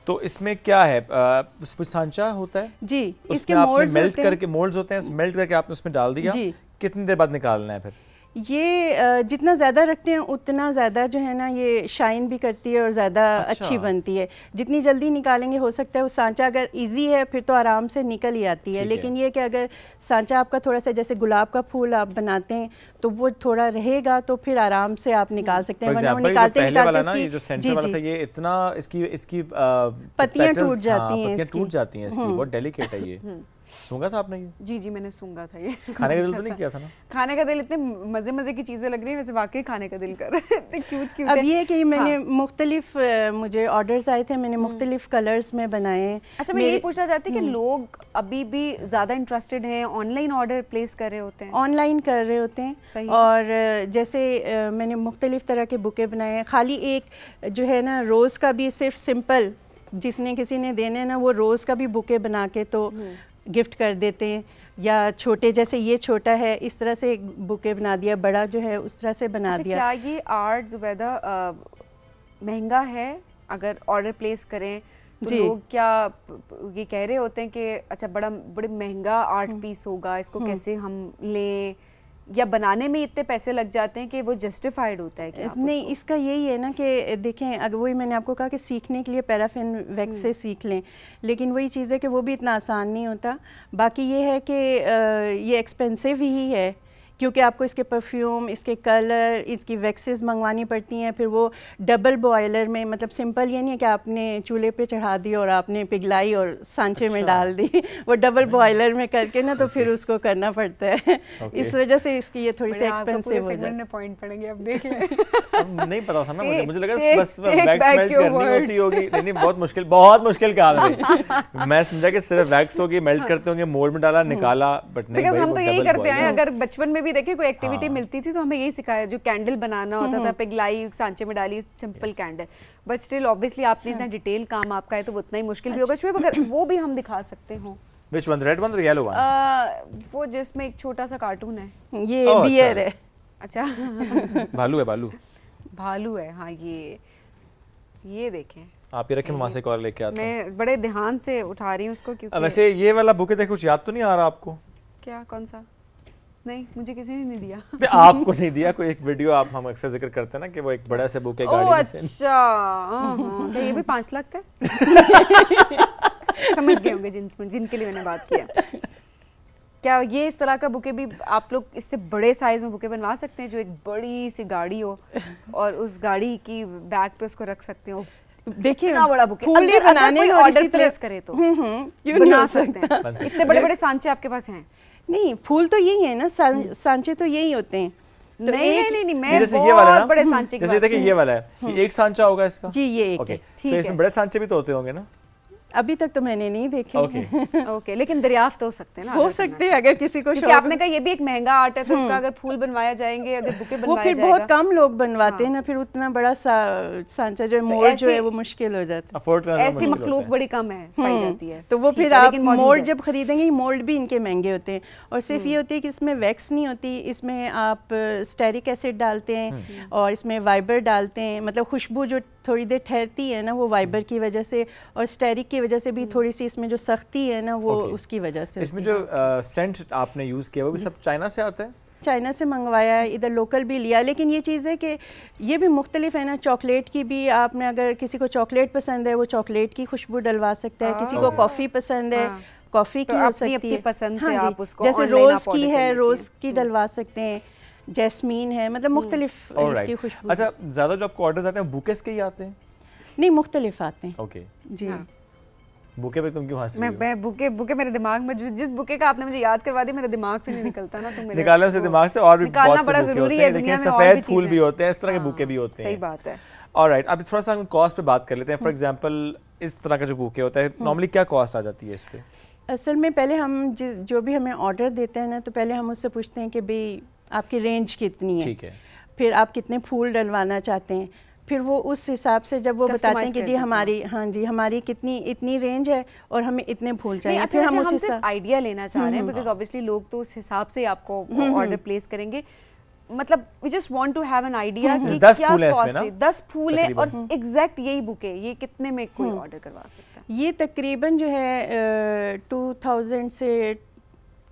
تو اس میں کیا ہے، اس میں سانچا ہوتا ہے؟ جی، اس کے مولڈز کر کے مولڈز ہوتے ہیں، میلٹ کر کے آپ نے اس میں ڈال دیا. کتنی دیر بعد نکالنا ہے پھر؟ یہ جتنا زیادہ رکھتے ہیں اتنا زیادہ جو ہے نا یہ شائن بھی کرتی ہے اور زیادہ اچھی بنتی ہے. جتنی جلدی نکالیں گے ہو سکتا ہے وہ سانچہ اگر ایزی ہے پھر تو آرام سے نکل ہی آتی ہے, لیکن یہ کہ اگر سانچہ آپ کا تھوڑا سا جیسے گلاب کا پھول آپ بناتے ہیں تو وہ تھوڑا رہے گا تو پھر آرام سے آپ نکال سکتے ہیں, ورنہ وہ نکالتے یہ اتنا اس کی پتیاں ٹوٹ جاتی ہیں, اس کی بہت ڈیلیکیٹ ہے. یہ سونگا تھا آپ نے؟ جی میں نے سونگا تھا. یہ کھانے کا دل تو نہیں کیا تھا نا؟ کھانے کا دل اتنے مزے کی چیزیں لگ رہی ہیں, ویسے واقعی کھانے کا دل کر رہا ہے. کیوٹ. اب یہ کہ میں نے مختلف مجھے آرڈرز آئے تھے, میں نے مختلف کلرز میں بنائے ہیں. اچھا میں یہ پوچھنا چاہتی کہ لوگ ابھی بھی زیادہ انٹرسٹڈ ہیں آن لائن آرڈر پلیس کر رہے ہوتے ہیں؟ آن لائن کر رہے ہوتے ہیں, اور جیسے میں نے مختلف طرح کے بکے بنائے ہیں. خالی ایک جو ہے نا روز کا بھی صرف سمپل جس نے کسی نے دینے نا وہ روز کا بھی بکے بنا کے تو گفٹ کر دیتے ہیں, یا چھوٹے جیسے یہ چھوٹا ہے اس طرح سے بکے بنا دیا, بڑا جو ہے اس طرح سے بنا دیا. کیا یہ آرٹ زبیدہ مہنگا ہے اگر آرڈر پلیس کریں تو لوگ کیا یہ کہہ رہے ہوتے ہیں کہ اچھا بڑے مہنگا آرٹ پیس ہوگا, اس کو کیسے ہم لیں, یا بنانے میں اتنے پیسے لگ جاتے ہیں کہ وہ جسٹیفائڈ ہوتا ہے؟ نہیں, اس کا یہی ہے نا کہ دیکھیں اگر وہی میں نے آپ کو کہا کہ سیکھنے کے لیے پیرافین ویکس سے سیکھ لیں, لیکن وہی چیز ہے کہ وہ بھی اتنا آسان نہیں ہوتا. باقی یہ ہے کہ یہ ایکسپینسو ہی ہے کیونکہ آپ کو اس کے پرفیوم, اس کے کلر, اس کی ویکسز منگوانی پڑتی ہیں, پھر وہ ڈبل بوائلر میں, مطلب سمپل یہ نہیں ہے کہ آپ نے چولہے پہ چڑھا دی اور آپ نے پگھلائی اور سانچے میں ڈال دی, وہ ڈبل بوائلر میں کر کے نا تو پھر اس کو کرنا پڑتا ہے. اس وجہ سے اس کی یہ تھوڑی سی ایکسپینسو ہو جاتی ہے. پوائنٹ پڑیں گے اب دیکھ لیں. نہیں پتا تھا نا مجھے لگا بس ویکس میلٹ کرنی ہوتی ہوگی. نہیں بہت مشکل کام ہے. میں سمجھا کہ صرف ویکس ہوگی, میلٹ کرتے ہوں گے, مولڈ میں ڈالا نکالا, بٹ نہیں ہم تو یہی کرتے ہیں. اگر بچپن میں بھی دیکھیں کوئی ایکٹیویٹی ملتی تھی تو ہمیں یہی سکھایا, جو کینڈل بنانا ہوتا تھا, پگھلائی, سانچے میں ڈالی, simple candle. But still obviously آپ نے اتنا ڈیٹیل کام آپ کا ہے تو وہ اتنا ہی مشکل بھی ہوگا. شعیب اگر وہ بھی ہم دکھا سکتے ہوں. which one, red one or yellow one? وہ جس میں ایک چھوٹا سا کارٹون ہے, یہ بیئر ہے. اچھا بھالو ہے. ہاں یہ دیکھیں آپ یہ رکھیں, میں وہاں سے کال لے کے آتا ہوں. میں بڑے دھیان سے اٹھا رہی ہوں اس کو کیونکہ ویسے یہ والا بکے دیکھو کچھ یاد تو نہیں آ رہا آپ کو؟ کیا کون سا؟ نہیں مجھے کسی نے نہیں دیا. آپ کو نہیں دیا, کوئی ایک ویڈیو آپ ہم اکثر ذکر کرتے ہیں نا کہ وہ ایک بڑا سے بکے گاڑی میں سے. اچھا یہ بھی 5 لاکھ کا سمجھ گئے ہوں گے جن کے لیے میں نے بات کیا. کیا یہ اس طرح کا بکے بھی آپ لوگ اس سے بڑے سائز میں بکے بنوا سکتے ہیں جو ایک بڑی سی گاڑی ہو اور اس گاڑی کی بیک پہ اس کو رکھ سکتے ہو؟ دیکھیں اتنا بڑا بکے پھول بنانے میں آرڈر پلیس کرے تو بنا سکتے ہیں. اتنے بڑے بڑے سانچے آپ کے پاس ہیں؟ نہیں, پھول تو یہی ہے نا, سانچے تو یہی ہوتے ہیں. نہیں میں بہت بڑے سانچے کی جیسے دیکھیں یہ والا ہے, ایک سانچا ہوگا اس کا. جی یہ ایک ہے. ٹھیک ہے, اس میں بڑے سانچے بھی تو ہوتے ہوں گے نا؟ ابھی تک تو میں نے نہیں دیکھے. اوکے لیکن دریافت ہو سکتے ہیں نا, ہو سکتے ہیں اگر کسی کو شوق. آپ نے کہا یہ بھی ایک مہنگا آرٹ ہے تو اس کا اگر پھول بنوایا جائیں گے, اگر بکے بنوایا جائے گا, وہ پھر بہت کم لوگ بنواتے ہیں نا, پھر اتنا بڑا سانچا جو ہے مولڈ جو ہے وہ مشکل ہو جاتا ہے. ایسی مخلوق بڑی کم ہے پائی جاتی ہے. تو وہ پھر آپ مولڈ جب خریدیں گے, مولڈ بھی ان کے مہنگے ہوتے ہیں. اور صرف یہ ہوتی ہے کہ اس میں ویکس نہیں ہوتی, اس میں آپ اسٹیرک ایسڈ ڈالتے ہیں اور اس میں وائبر ڈالتے ہیں, مطلب خوشبو جو تھوڑی دیر ٹھہرتی ہے نا وہ وائبر کی وجہ سے, اور اسٹیرک کی وجہ سے بھی تھوڑی سی اس میں جو سختی ہے نا وہ اس کی وجہ سے. اس میں جو سینٹ آپ نے یوز کیا وہ بھی سب چائنا سے آتا ہے؟ چائنا سے منگوایا ہے, ادھر لوکل بھی لیا. لیکن یہ چیز ہے کہ یہ بھی مختلف ہے نا, چاکلیٹ کی بھی آپ نے, اگر کسی کو چاکلیٹ پسند ہے وہ چاکلیٹ کی خوشبو ڈلوا سکتا ہے, کسی کو کافی پسند ہے کافی کی ہو سکتی ہے, جیسے روز کی ہے روز کی ڈلوا سکتے ہیں, جیسمین ہے, مطلب مختلف اس کی خوشبو. اچھا زیادہ جو آپ کو آرڈرز آتے ہیں بوکیز کے ہی آتے ہیں؟ نہیں مختلف آتے ہیں. اوکے جی. بوکے پہ تم کیوں حاصل ہوئی؟ میں بوکے میرے دماغ میں, جس بوکے کا آپ نے مجھے یاد کروا دیا میرے دماغ سے نہیں نکلتا نا, تو میرے نکالنے سے دماغ سے. اور بھی نکالنا بڑا ضروری ہے دنیا میں, سفید پھول بھی ہوتے ہیں, اس طرح کے بوکے بھی ہوتے ہیں. صحیح بات ہے. آلرائٹ, اب تھوڑا سا ہم کاسٹ پہ بات کر لیتے ہیں. فار ایگزامپل اس طرح کا جو بوکے ہوتا ہے نارملی کیا کاسٹ آ جاتی ہے اس پہ؟ اصل میں پہلے ہم جو بھی ہمیں آرڈر دیتے ہیں نا تو پہلے ہم اس سے پوچھتے ہیں کہ بھئی آپ کی رینج کتنی ہے, ٹھیک ہے, پھر آپ کتنے پھول ڈلوانا چاہتے ہیں, پھر وہ اس حساب سے جب وہ بتاتے ہیں کہ جی ہماری ہماری اتنی رینج ہے اور ہمیں اتنے پھول چاہیے, پھر ہم اس سے آئیڈیا لینا چاہ رہے ہیں بیکاز obviously لوگ تو اس حساب سے آپ کو آرڈر پلیس کریں گے. مطلب we just want to have an idea کہ کیا کاسٹ ہے. 10 پھول ہے اور ایگزیکٹ یہی بکے, یہ کتنے میں کوئی آرڈر کروا سکتا ہے؟ یہ تقریباً جو ہے 2000 سے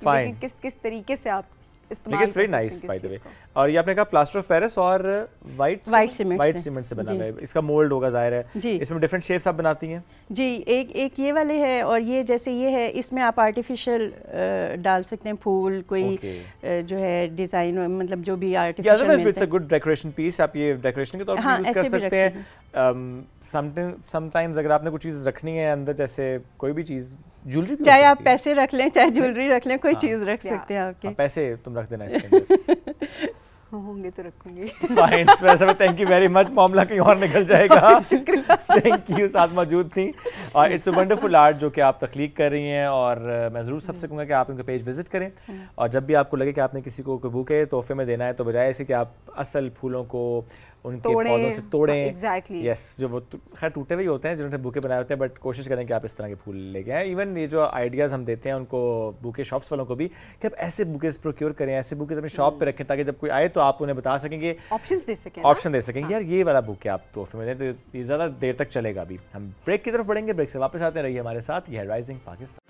کس طریقے سے آپ لیکن it's very nice by the way. اور یہ آپ نے کہا پلاسٹر آف پیرس اور وائٹ سیمنٹ سے بنا ہوا ہے, اس کا مولڈ ہوگا ظاہر ہے, اس میں ڈفرینٹ شیپس آپ بناتی ہیں جی. ایک یہ والے ہے, اور یہ جیسے یہ ہے اس میں آپ آرٹیفیشیل ڈال سکتے ہیں پھول, کوئی جو ہے ڈیزائن, مطلب جو بھی آرٹیفیشیل ملتا ہے. اٹس اے گڈ ڈیکوریشن پیس, آپ یہ ڈیکوریشن کے طور پر یوز کر سکتے ہیں. سم ٹائمز اگر آپ نے کوئی چیز رکھنی ہے اندر, جیسے کوئی بھی چیز, جولری, چاہے آپ پیسے رکھ لیں چاہے جولری رکھ لیں, کوئی چیز رکھ سکتے ہیں آپ کے. پیسے تم رکھ دینا اس کے اندر. ہوں گے تو رکھوں گی. فائن, ویسے تھینک یو ویری مچ, معاملہ کہیں اور نکل جائے گا. تھینک یو, ساتھ موجود تھیں. اور اٹس اے ونڈرفل آرٹ جو کہ آپ تخلیق کر رہی ہیں, اور میں ضرور سب سے کہوں گا کہ آپ ان کا پیج وزٹ کریں, اور جب بھی آپ کو لگے کہ آپ نے کسی کو کوئی بوکے تحفے میں دینا ہے تو بجائے اسے کہ آپ اصل پھولوں کو ان کے پودوں سے توڑیں, یس, جو وہ خیر ٹوٹے ہوئے ہوتے ہیں جنہوں نے بوکے بنائے ہوتے ہیں, بٹ کوشش کریں کہ آپ اس طرح کے پھول لے کے آئیں. ایون یہ جو آئیڈیاز ہم دیتے ہیں ان کو بوکے شاپس والوں کو بھی, کہ آپ ایسے بوکیز پروکیور کریں, ایسے بوکیز اپنی شاپ پہ رکھیں, تاکہ جب کوئی آئے تو آپ انہیں بتا سکیں گے, آپشن دے سکیں یار یہ والا بوکے آپ تحفے میں دیں, تو یہ زیادہ دیر تک چلے گا. ابھی ہم بریک کی طرف بڑھیں گے, بریک سے واپس آتے رہیے ہمارے ساتھ. یہ ہے rising Pakistan.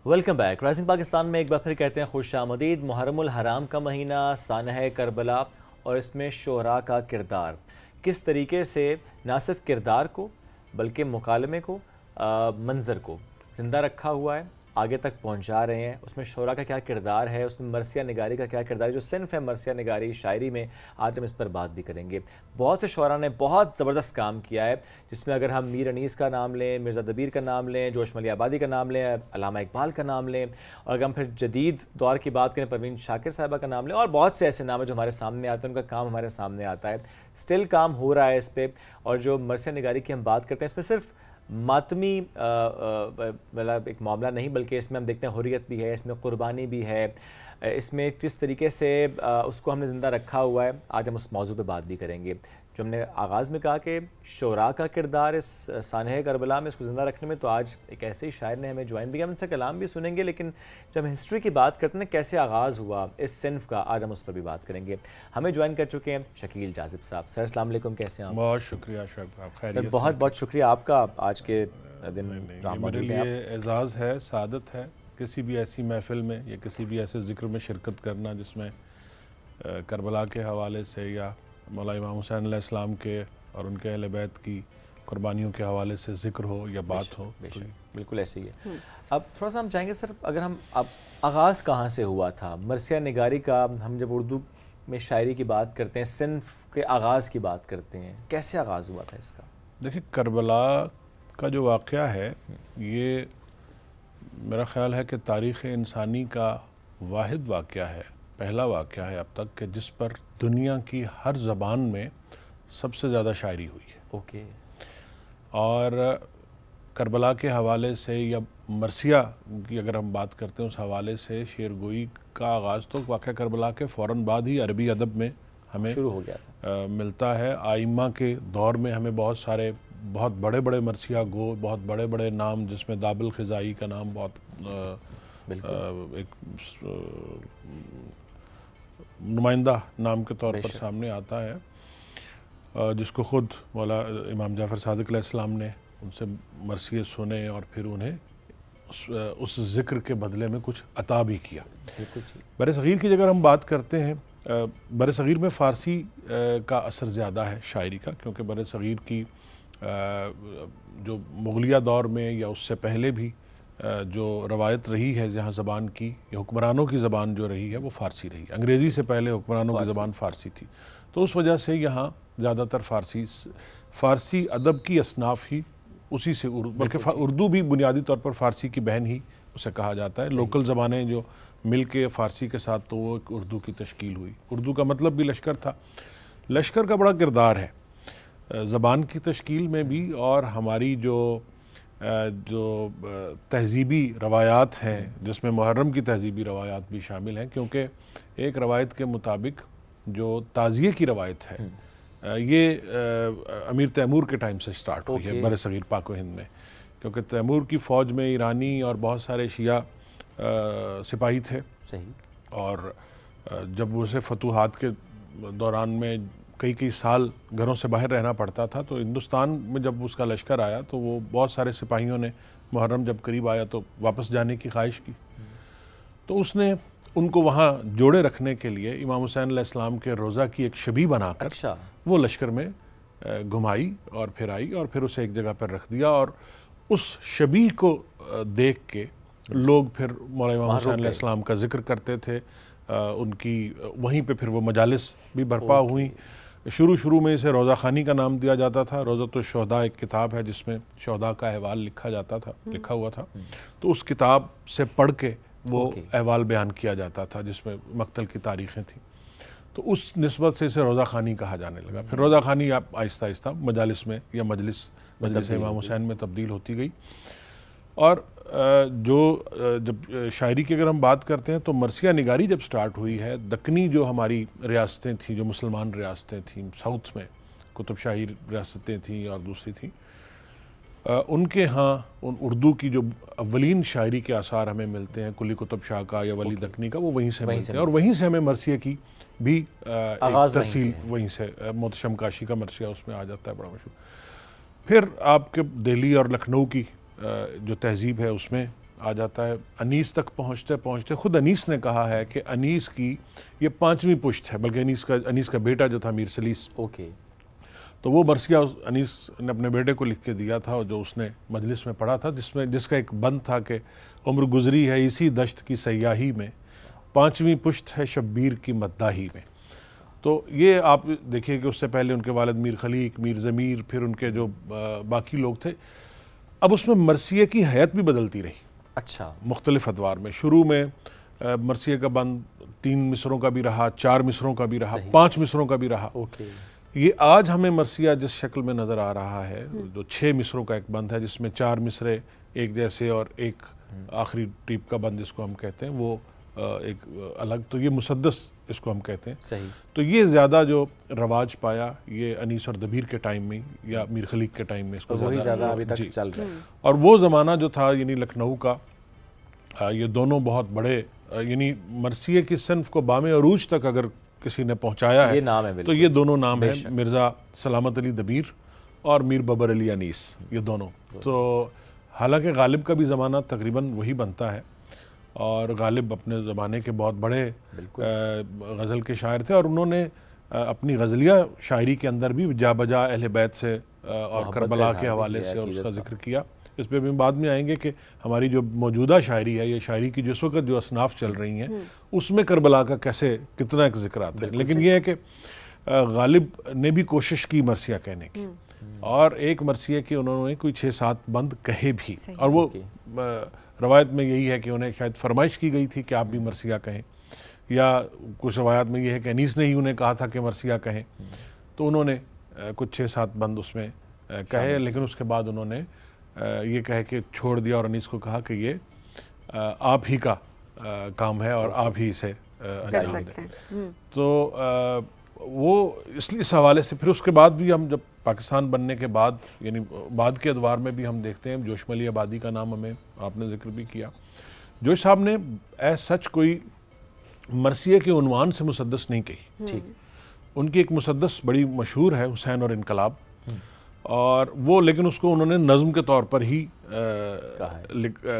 Welcome back. Rising Pakistan میں ایک بار پھر کہتے ہیں خوش آمدید. محرم الحرام کا مہینہ, سانحہ کربلا, اور اس میں شعراء کا کردار کس طریقے سے نہ صرف کردار کو بلکہ مکالمے کو, منظر کو زندہ رکھا ہوا ہے, آگے تک پہنچا رہے ہیں. اس میں شعراء کا کیا کردار ہے, اس میں مرثیہ نگاری کا کیا کردار ہے, جو صنف ہے مرثیہ نگاری شاعری میں, آج ہم اس پر بات بھی کریں گے. بہت سے شعراء نے بہت زبردست کام کیا ہے, جس میں اگر ہم میر انیس کا نام لیں, مرزا دبیر کا نام لیں, جوش ملی آبادی کا نام لیں, علامہ اقبال کا نام لیں, اور اگر ہم پھر جدید دور کی بات کریں, پروین شاکر صاحبہ کا نام لیں, اور بہت سے ایسے نام ہیں جو ہمارے سامنے آتے ہیں, ان کا کام ہمارے سامنے آتا ہے. اسٹل کام ہو رہا ہے اس پہ. اور جو مرثیہ نگاری کی ہم بات کرتے ہیں, اس میں صرف ماتمی مطلب ایک معاملہ نہیں, بلکہ اس میں ہم دیکھتے ہیں حریت بھی ہے, اس میں قربانی بھی ہے, اس میں جس طریقے سے اس کو ہم نے زندہ رکھا ہوا ہے. آج ہم اس موضوع پہ بات بھی کریں گے. جو ہم نے آغاز میں کہا کہ شعراء کا کردار اس سانحہ کربلا میں, اس کو زندہ رکھنے میں, تو آج ایک ایسے ہی شاعر نے ہمیں جوائن بھی کیا, ہم ان سے کلام بھی سنیں گے. لیکن جب ہم ہسٹری کی بات کرتے ہیں کیسے آغاز ہوا اس صنف کا, آج ہم اس پر بھی بات کریں گے. ہمیں جوائن کر چکے ہیں شکیل جاذب صاحب. سر السلام علیکم, کیسے ہیں آپ؟ بہت شکریہ اشرف, آپ خیریت سے؟ سر بہت بہت شکریہ آپ کا, آج کے دن میرے لیے اعزاز ہے, سعادت ہے کسی بھی ایسی محفل میں یا کسی بھی ایسے ذکر میں شرکت کرنا جس میں کربلا کے حوالے سے یا مولا امام حسین علیہ السلام کے اور ان کے اہل بیت کی قربانیوں کے حوالے سے ذکر ہو یا بات ہو. بالکل ایسے ہی ہے. اب تھوڑا سا ہم چاہیں گے سر, اگر ہم اب آغاز کہاں سے ہوا تھا مرثیہ نگاری کا, ہم جب اردو میں شاعری کی بات کرتے ہیں, صنف کے آغاز کی بات کرتے ہیں, کیسے آغاز ہوا تھا اس کا؟ دیکھیں, کربلا کا جو واقعہ ہے یہ میرا خیال ہے کہ تاریخ انسانی کا واحد واقعہ ہے, پہلا واقعہ ہے اب تک کہ جس پر دنیا کی ہر زبان میں سب سے زیادہ شاعری ہوئی ہے. اوکے. اور کربلا کے حوالے سے یا مرثیہ کی اگر ہم بات کرتے ہیں اس حوالے سے, شعر گوئی کا آغاز تو واقعہ کربلا کے فوراً بعد ہی عربی ادب میں ہمیں شروع ہو گیا تھا, ملتا ہے. آئمہ کے دور میں ہمیں بہت سارے بہت بڑے بڑے مرثیہ گو, بہت بڑے بڑے نام, جس میں داب الخزائی کا نام بہت ایک نمائندہ نام کے طور پر سامنے آتا ہے, جس کو خود مولا امام جعفر صادق علیہ السلام نے ان سے مرثیے سنے اور پھر انہیں اس ذکر کے بدلے میں کچھ عطا بھی کیا. بر صغیر کی اگر ہم بات کرتے ہیں, بر صغیر میں فارسی کا اثر زیادہ ہے شاعری کا, کیونکہ بر صغیر کی جو مغلیہ دور میں یا اس سے پہلے بھی جو روایت رہی ہے جہاں زبان کی یا حکمرانوں کی زبان جو رہی ہے وہ فارسی رہی. انگریزی سے پہلے حکمرانوں کی زبان فارسی تھی, تو اس وجہ سے یہاں زیادہ تر فارسی ادب کی اصناف ہی اسی سے, بلکہ اردو بھی بنیادی طور پر فارسی کی بہن ہی اسے کہا جاتا ہے. لوکل زبانیں جو مل کے فارسی کے ساتھ, تو وہ ایک اردو کی تشکیل ہوئی. اردو کا مطلب بھی لشکر تھا. لشکر کا بڑا کردار ہے زبان کی تشکیل میں بھی, اور ہماری جو تہذیبی روایات ہیں جس میں محرم کی تہذیبی روایات بھی شامل ہیں, کیونکہ ایک روایت کے مطابق جو تعزیے کی روایت ہے یہ امیر تیمور کے ٹائم سے سٹارٹ ہوئی ہے بر صغیر پاک و ہند میں, کیونکہ تیمور کی فوج میں ایرانی اور بہت سارے شیعہ سپاہی تھے. صحیح. اور جب اسے فتوحات کے دوران میں کئی سال گھروں سے باہر رہنا پڑتا تھا تو ہندوستان میں جب اس کا لشکر آیا تو وہ بہت سارے سپاہیوں نے محرم جب قریب آیا تو واپس جانے کی خواہش کی. تو اس نے ان کو وہاں جوڑے رکھنے کے لیے امام حسین علیہ السلام کے روضہ کی ایک شبیہ بنا کر وہ لشکر میں گھمائی اور پھر آئی اور پھر اسے ایک جگہ پر رکھ دیا. اور اس شبیہ کو دیکھ کے لوگ پھر مولانا امام حسین علیہ السلام کا ذکر کرتے تھے. ان کی وہیں پہ پھر وہ مجالس بھی برپا ہوئیں. شروع میں اسے روضہ خوانی کا نام دیا جاتا تھا. روضۃ الشہداء ایک کتاب ہے جس میں شہداء کا احوال لکھا ہوا تھا. تو اس کتاب سے پڑھ کے وہ احوال بیان کیا جاتا تھا جس میں مقتل کی تاریخیں تھیں. تو اس نسبت سے اسے روضہ خوانی کہا جانے لگا. پھر روضہ خوانی آہستہ آہستہ مجالس میں یا مجلس امام حسین میں تبدیل ہوتی گئی. اور جب شاعری کی اگر ہم بات کرتے ہیں تو مرثیہ نگاری جب سٹارٹ ہوئی ہے، دکنی جو ہماری ریاستیں تھیں، جو مسلمان ریاستیں تھیں ساؤتھ میں، قطب شاہی ریاستیں تھیں اور دوسری تھیں، ان کے ہاں ان اردو کی جو اولین شاعری کے آثار ہمیں ملتے ہیں قلی قطب شاہ کا یا ولی دکنی کا، وہ وہیں سے ملتے ہیں. اور وہیں سے ہمیں مرثیے کی بھی ترسیل وہیں سے محتشم کاشی کا مرثیہ اس میں آ جاتا ہے بڑا مشہور. پھر آپ کے دہلی اور لکھنؤ کی جو تہذیب ہے اس میں آ جاتا ہے. انیس تک پہنچتے خود انیس نے کہا ہے کہ انیس کی یہ 5ویں پشت ہے، بلکہ انیس کا بیٹا جو تھا میر سلیس، تو وہ مرثیہ انیس نے اپنے بیٹے کو لکھ کے دیا تھا جو اس نے مجلس میں پڑھا تھا، جس کا ایک بند تھا کہ عمر گزری ہے اسی دشت کی سیاہی میں، 5ویں پشت ہے شبیر کی مداحی میں. تو یہ آپ دیکھیے کہ اس سے پہلے ان کے والد میر خلیق، میر ضمیر، پھر ان کے جو باقی لوگ تھے. اب اس میں مرثیے کی حیت بھی بدلتی رہی. اچھا. مختلف ادوار میں. شروع میں مرثیے کا بند 3 مصروں کا بھی رہا، 4 مصروں کا بھی رہا، 5 مصروں کا بھی رہا. یہ آج ہمیں مرثیہ جس شکل میں نظر آ رہا ہے جو 6 مصروں کا ایک بند ہے جس میں 4 مصرے ایک جیسے اور ایک آخری ٹیپ کا بند جس کو ہم کہتے ہیں وہ ایک الگ، تو یہ مسدس اس کو ہم کہتے ہیں. صحیح. تو یہ زیادہ جو رواج پایا یہ انیس اور دبیر کے ٹائم میں یا میر خلیق کے ٹائم میں اس کو زیادہ ابھی تک چل رہا ہے. اور وہ زمانہ جو تھا یعنی لکھنؤ کا، یہ دونوں بہت بڑے، یعنی مرثیے کی صنف کو بام عروج تک اگر کسی نے پہنچایا ہے تو یہ دونوں نام ہیں، مرزا سلامت علی دبیر اور میر ببر علی انیس، یہ دونوں. تو حالانکہ غالب کا بھی زمانہ تقریباً وہی بنتا ہے، اور غالب اپنے زمانے کے بہت بڑے غزل کے شاعر تھے، اور انہوں نے اپنی غزلیہ شاعری کے اندر بھی جا بجا اہل بیت سے اور کربلا کے حوالے سے اور اس کا ذکر کیا. اس پہ بھی بعد میں آئیں گے کہ ہماری جو موجودہ شاعری ہے، یہ شاعری کی جس وقت جو اصناف چل رہی ہیں اس میں کربلا کا کتنا ایک ذکر آتا ہے. لیکن یہ ہے کہ غالب نے بھی کوشش کی مرثیہ کہنے کی، اور ایک مرثیے کے انہوں نے کوئی 6-7 بند کہے بھی، اور وہ روایت میں یہی ہے کہ انہیں شاید فرمائش کی گئی تھی کہ آپ بھی مرثیہ کہیں، یا کچھ روایات میں یہ ہے کہ انیس نے ہی انہیں کہا تھا کہ مرثیہ کہیں. تو انہوں نے کچھ 6-7 بند اس میں کہے، لیکن اس کے بعد انہوں نے یہ کہہ کے چھوڑ دیا اور انیس کو کہا کہ یہ آپ ہی کا کام ہے اور آپ ہی اسے انجام دیں. تو وہ اس حوالے سے پھر اس کے بعد بھی ہم جب پاکستان بننے کے بعد یعنی بعد کے ادوار میں بھی ہم دیکھتے ہیں، جوشم علی آبادی کا نام ہمیں آپ نے ذکر بھی کیا. جوش صاحب نے ایز سچ کوئی مرثیے کے عنوان سے مسدس نہیں کہی. ان کی ایک مسدس بڑی مشہور ہے، حسین اور انقلاب، اور وہ لیکن اس کو انہوں نے نظم کے طور پر ہی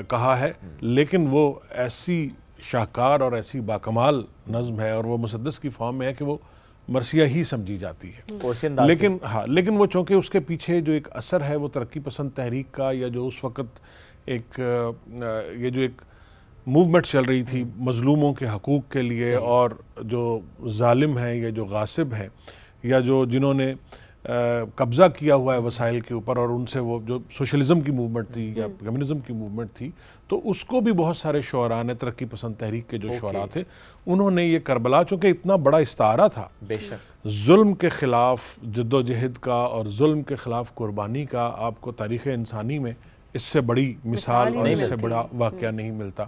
کہا ہے، لیکن وہ ایسی شاہکار اور ایسی باکمال نظم ہے اور وہ مسدس کی فارم میں ہے کہ وہ مرثیہ ہی سمجھی جاتی ہے. لیکن وہ چونکہ اس کے پیچھے جو ایک اثر ہے وہ ترقی پسند تحریک کا، یا جو اس وقت یہ جو ایک موومنٹ چل رہی تھی مظلوموں کے حقوق کے لیے، اور جو ظالم ہیں یا جو غاصب ہیں یا جو جنہوں نے قبضہ کیا ہوا ہے وسائل کے اوپر، اور ان سے وہ جو سوشلزم کی موومنٹ تھی یا کمیونزم کی موومنٹ تھی، تو اس کو بھی بہت سارے شعراء نے، ترقی پسند تحریک کے جو شعراء تھے، انہوں نے یہ کربلا چونکہ اتنا بڑا استعارہ تھا ظلم کے خلاف جد و جہد کا اور ظلم کے خلاف قربانی کا، آپ کو تاریخ انسانی میں اس سے بڑی مثال اور اس سے بڑا واقعہ نہیں ملتا.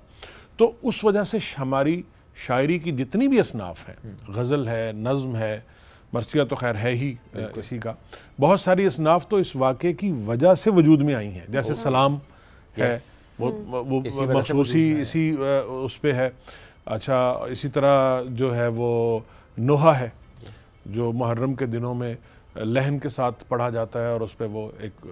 تو اس وجہ سے ہماری شاعری کی جتنی بھی اصناف ہیں، غزل ہے، نظم ہے، مرثیہ تو خیر ہے ہی اسی کا. بہت ساری اصناف تو اس واقعے کی وجہ سے وجود میں آئی ہیں, جیسے سلام ہے وہ مخصوصی اسی اس پہ ہے. اچھا اسی طرح جو ہے وہ نوحہ ہے جو محرم کے دنوں میں لہن کے ساتھ پڑھا جاتا ہے اور اس پہ وہ ایک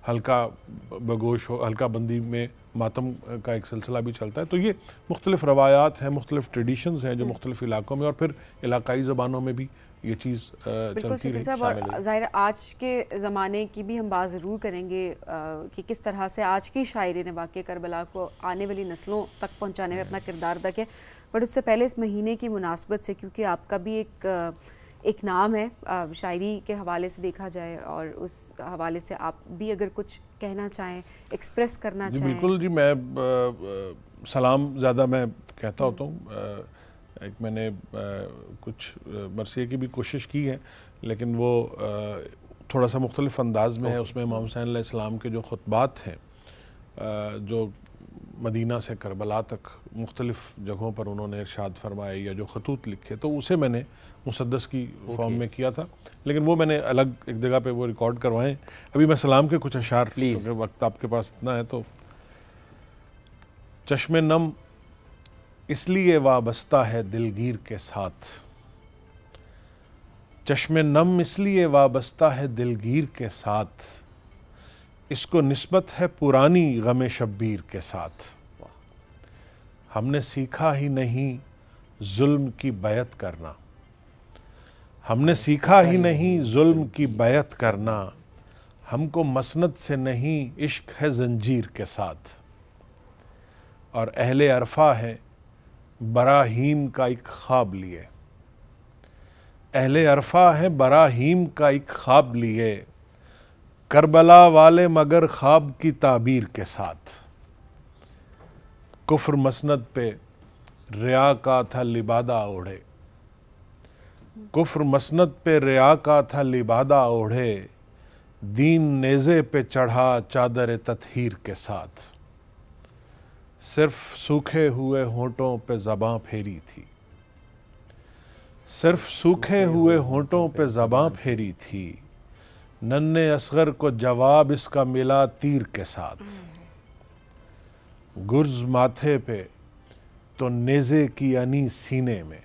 ہلکا بگوش ہلکا بندی میں ماتم کا ایک سلسلہ بھی چلتا ہے. تو یہ مختلف روایات ہیں, مختلف ٹریڈیشنز ہیں جو مختلف علاقوں میں اور پھر علاقائی زبانوں میں بھی یہ چیز چلتی رہی. اور ظاہر آج کے زمانے کی بھی ہم بات ضرور کریں گے کہ کس طرح سے آج کی شاعری نے واقعہ کربلا کو آنے والی نسلوں تک پہنچانے میں اپنا کردار ادا کیا. بٹ اس سے پہلے اس مہینے کی مناسبت سے, کیونکہ آپ کا بھی ایک نام ہے شاعری کے حوالے سے دیکھا جائے, اور اس حوالے سے آپ بھی اگر کچھ کہنا چاہیں, ایکسپریس کرنا چاہیں. بالکل جی, میں سلام زیادہ میں کہتا ہوتا ہوں. ایک میں نے کچھ مرثیے کی بھی کوشش کی ہے, لیکن وہ تھوڑا سا مختلف انداز میں ہے. اس میں امام حسین علیہ السلام کے جو خطبات ہیں جو مدینہ سے کربلا تک مختلف جگہوں پر انہوں نے ارشاد فرمائے یا جو خطوط لکھے, تو اسے میں نے مسدس کی فارم میں کیا تھا, لیکن وہ میں نے الگ ایک جگہ پہ وہ ریکارڈ کروائے. ابھی میں سلام کے کچھ اشعار, کیونکہ وقت آپ کے پاس اتنا ہے تو. چشم نم اس لیے وابستہ ہے دلگیر کے ساتھ, چشم نم اس لیے وابستہ ہے دلگیر کے ساتھ, اس کو نسبت ہے پرانی غم شبیر کے ساتھ. ہم نے سیکھا ہی نہیں ظلم کی بیعت کرنا, ہم نے سیکھا ہی نہیں ظلم کی بیعت کرنا, ہم کو مسند سے نہیں عشق ہے زنجیر کے ساتھ. اور اہل عرفہ ہے براہیم کا ایک خواب لیے, اہل عرفہ ہے براہیم کا ایک خواب لیے, کربلا والے مگر خواب کی تعبیر کے ساتھ. کفر مسند پہ ریا کا تھا لبادہ اوڑھے, کفر مسند پہ ریا کا تھا لبادہ اوڑھے, دین نیزے پہ چڑھا چادر تطہیر کے ساتھ. صرف سوکھے ہوئے ہونٹوں پہ زباں پھیری تھی, صرف سوکھے ہوئے ہونٹوں پہ زباں پھیری تھی, ننھے اصغر کو جواب اس کا ملا تیر کے ساتھ. گرز ماتھے پہ تو نیزے کی انی سینے میں,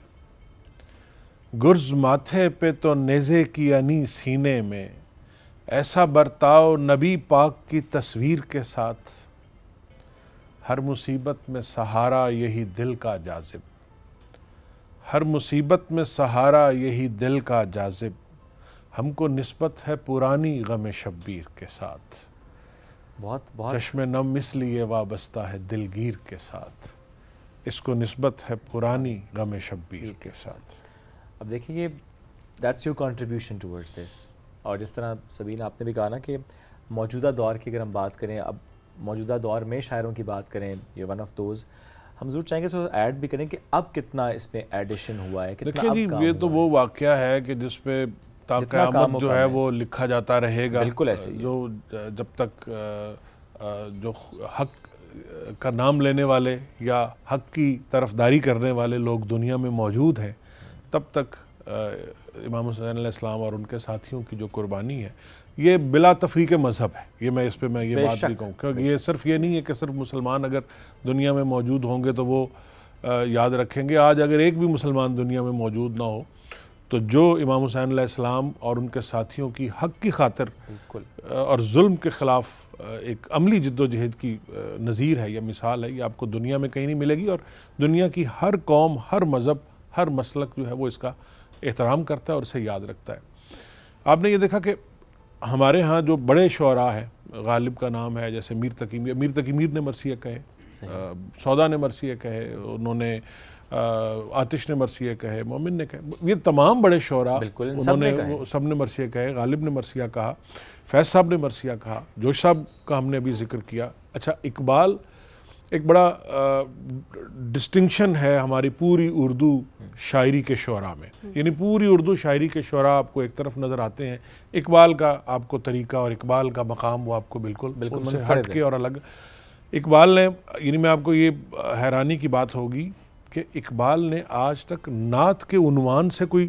گرز ماتھے پہ تو نیزے کی انی سینے میں, ایسا برتاؤ نبی پاک کی تصویر کے ساتھ. ہر مصیبت میں سہارا یہی دل کا جاذب, ہر مصیبت میں سہارا یہی دل کا جاذب, ہم کو نسبت ہے پرانی غم شبیر کے ساتھ. بہت چشم نم اس لیے وابستہ ہے دلگیر کے ساتھ, اس کو نسبت ہے پرانی غم شبیر کے ساتھ. اب دیکھیں یہ that's your contribution towards this. اور جس طرح سبین آپ نے بھی کہا نا کہ موجودہ دور کی اگر ہم بات کریں, اب موجودہ دور میں شاعروں کی بات کریں, یہ ون آف دوز, ہم ضرور چاہیں گے تو ایڈ بھی کریں کہ اب کتنا اس میں ایڈیشن ہوا ہے, کتنا اب کام. یہ تو وہ واقعہ ہے کہ جس پہ تا قیامت جو ہے وہ لکھا جاتا رہے گا. بالکل ایسے ہی, جو جب تک جو حق کا نام لینے والے یا حق کی طرفداری کرنے والے لوگ دنیا میں موجود ہیں, تب تک امام حسین علیہ السلام اور ان کے ساتھیوں کی جو قربانی ہے یہ بلا تفریق مذہب ہے. یہ میں اس پہ میں یہ بات بھی کہوں, کیونکہ یہ صرف یہ نہیں ہے کہ صرف مسلمان اگر دنیا میں موجود ہوں گے تو وہ یاد رکھیں گے. آج اگر ایک بھی مسلمان دنیا میں موجود نہ ہو تو جو امام حسین علیہ السلام اور ان کے ساتھیوں کی حق کی خاطر اور ظلم کے خلاف ایک عملی جد و جہد کی نظیر ہے یا مثال ہے, یہ آپ کو دنیا میں کہیں نہیں ملے گی. اور دنیا کی ہر قوم, ہر مذہب, ہر مسلک جو ہے وہ اس کا احترام کرتا ہے اور اسے یاد رکھتا ہے. آپ نے یہ دیکھا کہ ہمارے ہاں جو بڑے شعراء ہیں, غالب کا نام ہے, جیسے میر تقی میر نے مرثیہ کہے, سودا نے مرثیہ کہے, انہوں نے آتش نے مرثیہ کہے, مومن نے کہے, یہ تمام بڑے شعراء سب نے مرثیہ کہے. غالب نے مرثیہ کہا, فیض صاحب نے مرثیہ کہا, جوش صاحب کا ہم نے ابھی ذکر کیا. اچھا, اقبال ایک بڑا ڈسٹنکشن ہے ہماری پوری اردو شاعری کے شعراء میں, یعنی پوری اردو شاعری کے شعراء آپ کو ایک طرف نظر آتے ہیں. اقبال کا آپ کو طریقہ اور اقبال کا مقام وہ آپ کو بالکل ان سے ہٹ کے اور الگ. اقبال نے, یعنی میں آپ کو یہ حیرانی کی بات ہوگی کہ اقبال نے آج تک نعت کے عنوان سے کوئی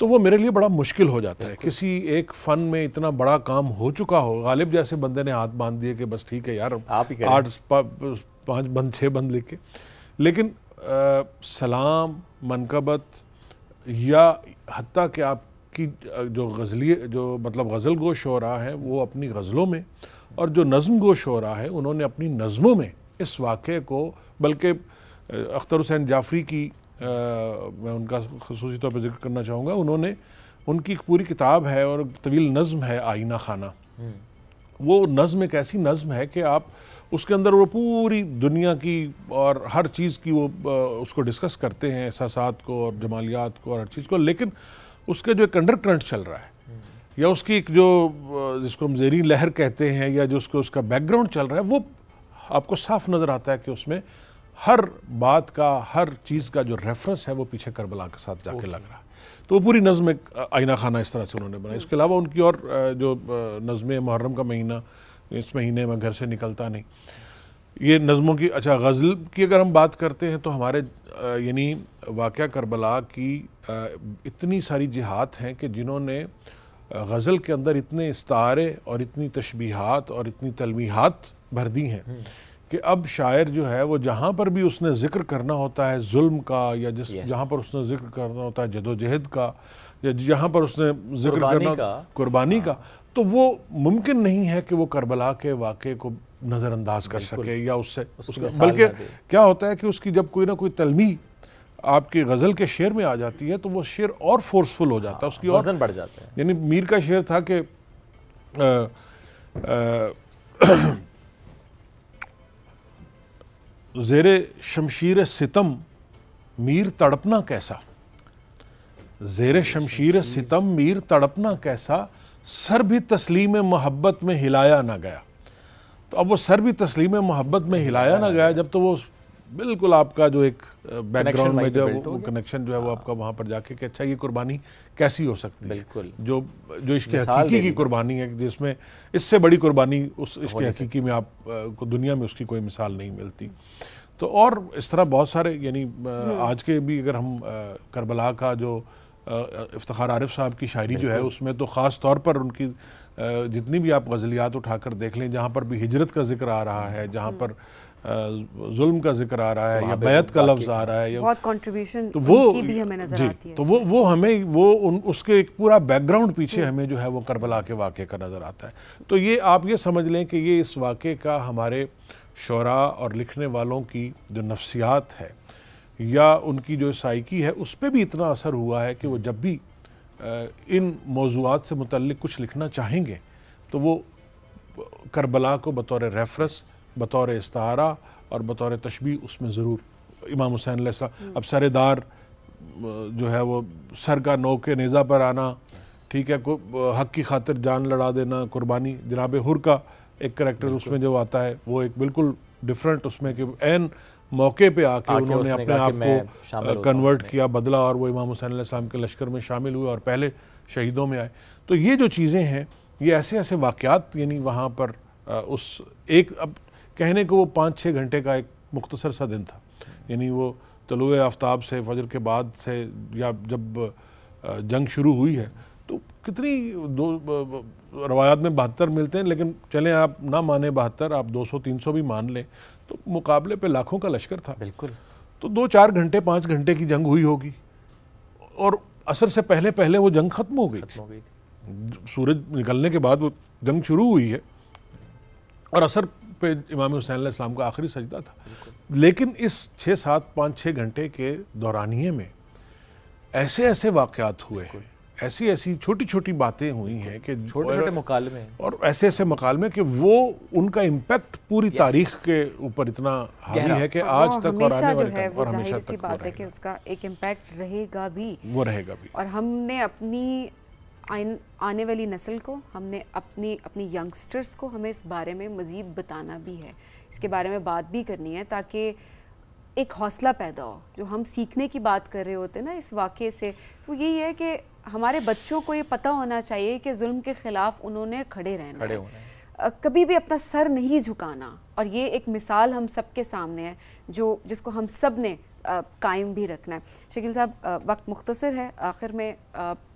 تو وہ میرے لیے بڑا مشکل ہو جاتا ہے. کسی ایک فن میں اتنا بڑا کام ہو چکا ہو, غالب جیسے بندے نے ہاتھ باندھ دیے کہ بس ٹھیک ہے یار 8 بند 6 بند لکھ کے, لیکن سلام, منقبت یا حتیٰ کہ آپ کی جو مطلب غزل گو شعراء ہیں وہ اپنی غزلوں میں, اور جو نظم گو شعراء ہیں انہوں نے اپنی نظموں میں اس واقعے کو, بلکہ اختر حسین جعفری کی میں ان کا خصوصی طور پہ ذکر کرنا چاہوں گا, انہوں نے ان کی ایک پوری کتاب ہے اور طویل نظم ہے آئینہ خانہ. وہ نظم ایک ایسی نظم ہے کہ آپ اس کے اندر وہ پوری دنیا کی اور ہر چیز کی وہ اس کو ڈسکس کرتے ہیں, احساسات کو اور جمالیات کو اور ہر چیز کو, لیکن اس کے جو ایک انڈر کرنٹ چل رہا ہے یا اس کی ایک جو جس کو ہم زیرین لہر کہتے ہیں یا جو اس کا بیک گراؤنڈ چل رہا ہے, وہ آپ کو صاف نظر آتا ہے کہ اس میں ہر بات کا, ہر چیز کا جو ریفرنس ہے وہ پیچھے کربلا کے ساتھ جا کے لگ رہا ہے. تو وہ پوری نظم ایک آئینہ خانہ اس طرح سے انہوں نے بنایا. اس کے علاوہ ان کی اور جو نظم محرم کا مہینہ, اس مہینے میں گھر سے نکلتا نہیں, یہ نظموں کی. اچھا, غزل کی اگر ہم بات کرتے ہیں تو ہمارے یعنی واقعہ کربلا کی اتنی ساری جہات ہیں کہ جنہوں نے غزل کے اندر اتنے استعارے اور اتنی تشبیہات اور اتنی تلمیحات بھر دی ہیں کہ اب شاعر جو ہے وہ جہاں پر بھی اس نے ذکر کرنا ہوتا ہے ظلم کا, یا جہاں پر اس نے ذکر کرنا ہوتا ہے جدوجہد کا, یا جہاں پر اس نے ذکر کرنا قربانی کا, تو وہ ممکن نہیں ہے کہ وہ کربلا کے واقعے کو نظر انداز کر سکے یا اس سے بلکہ کیا ہوتا ہے کہ اس کی جب کوئی نہ کوئی تلمیح آپ کی غزل کے شعر میں آ جاتی ہے تو وہ شعر اور فورسفل ہو جاتا ہے, اس کی اور وزن بڑھ جاتا ہے. یعنی میر کا شعر تھا کہ زیر شمشیر ستم میر تڑپنا کیسا, زیر شمشیر ستم میر تڑپنا کیسا, سر بھی تسلیم محبت میں ہلایا نہ گیا. تو اب وہ سر بھی تسلیم محبت میں ہلایا نہ گیا, جب تو وہ بالکل آپ کا جو ایک بیک گراؤنڈ میں جو وہ کنیکشن جو ہے وہ آپ کا وہاں پر جا کے کہ اچھا یہ قربانی کیسی ہو سکتی ہے, جو عشق حقیقی کی قربانی ہے, جس میں اس سے بڑی قربانی اس عشق حقیقی میں آپ کو دنیا میں اس کی کوئی مثال نہیں ملتی. تو اور اس طرح بہت سارے, یعنی آج کے بھی اگر ہم کربلا کا جو افتخار عارف صاحب کی شاعری جو ہے اس میں تو خاص طور پر ان کی جتنی بھی آپ غزلیات اٹھا کر دیکھ لیں, جہاں پر بھی ہجرت کا ذکر آ رہا ہے, جہاں پر ظلم کا ذکر آ رہا ہے یا بیعت کا لفظ آ رہا ہے, بہت کنٹریبیوشن ان کی بھی ہمیں نظر آتی ہے. تو وہ ہمیں اس کے ایک پورا بیک گراؤنڈ پیچھے ہمیں جو ہے وہ کربلا کے واقعے کا نظر آتا ہے. تو یہ آپ یہ سمجھ لیں کہ یہ اس واقعے کا ہمارے شعراء اور لکھنے والوں کی جو نفسیات ہے یا ان کی جو سائیکی ہے اس پہ بھی اتنا اثر ہوا ہے کہ وہ جب بھی ان موضوعات سے متعلق کچھ لکھنا چاہیں گے تو وہ کربلا کو بطور ریفرنس, بطور استعارہ اور بطور تشبیہ اس میں ضرور امام حسین علیہ السلام. اب سر دار جو ہے وہ سر کا نوک نیزہ پر آنا, ٹھیک ہے, حق کی خاطر جان لڑا دینا, قربانی. جناب حر کا ایک کریکٹر اس میں جو آتا ہے وہ ایک بالکل ڈیفرنٹ, اس میں کہ عین موقع پہ آ کے انہوں نے اپنے آپ کو کنورٹ کیا, بدلا, اور وہ امام حسین علیہ السلام کے لشکر میں شامل ہوئے اور پہلے شہیدوں میں آئے. تو یہ جو چیزیں ہیں یہ ایسے ایسے واقعات, یعنی وہاں پر اس ایک, اب کہنے کو وہ 5-6 گھنٹے کا ایک مختصر سا دن تھا, یعنی وہ طلوع آفتاب سے فجر کے بعد سے یا جب جنگ شروع ہوئی ہے تو کتنی روایات میں 72 ملتے ہیں, لیکن چلیں آپ نہ مانیں 72, آپ 200-300 بھی مان لیں تو مقابلے پہ لاکھوں کا لشکر تھا. بالکل. تو 2-4 گھنٹے 5 گھنٹے کی جنگ ہوئی ہوگی اور عصر سے پہلے وہ جنگ ختم ہو گئی تھی. سورج نکلنے کے بعد وہ جنگ شروع ہوئی ہے اور عصر پہ امام حسین علیہ السلام کا آخری سجدہ تھا. لیکن اس 5-6 گھنٹے کے دورانیے میں ایسے ایسے واقعات ہوئے ہیں, ایسی ایسی چھوٹی چھوٹی باتیں ہوئی ہیں کہ چھوٹے مکالمے اور ایسے ایسے مکالمے کہ وہ ان کا امپیکٹ پوری تاریخ کے اوپر اتنا حاوی ہے کہ آج تک اور آنے والے ٹائم اور ہمیشہ تک بات ہے کہ اس کا ایک امپیکٹ رہے گا بھی, وہ رہے گا بھی. اور ہم نے اپنی آنے والی نسل کو, ہم نے اپنی ینگسٹرز کو ہمیں اس بارے میں مزید بتانا بھی ہے, اس کے بارے میں بات بھی کرنی ہے تاکہ ایک حوصلہ پیدا ہو. جو ہم سیکھنے کی بات کر رہے ہوتے ہیں نا اس واقعے سے, تو یہی ہے کہ ہمارے بچوں کو یہ پتہ ہونا چاہیے کہ ظلم کے خلاف انہوں نے کھڑے رہنا ہے, کبھی بھی اپنا سر نہیں جھکانا. اور یہ ایک مثال ہم سب کے سامنے ہے جس کو ہم سب نے قائم بھی رکھنا ہے. شکیل صاحب وقت مختصر ہے, آخر میں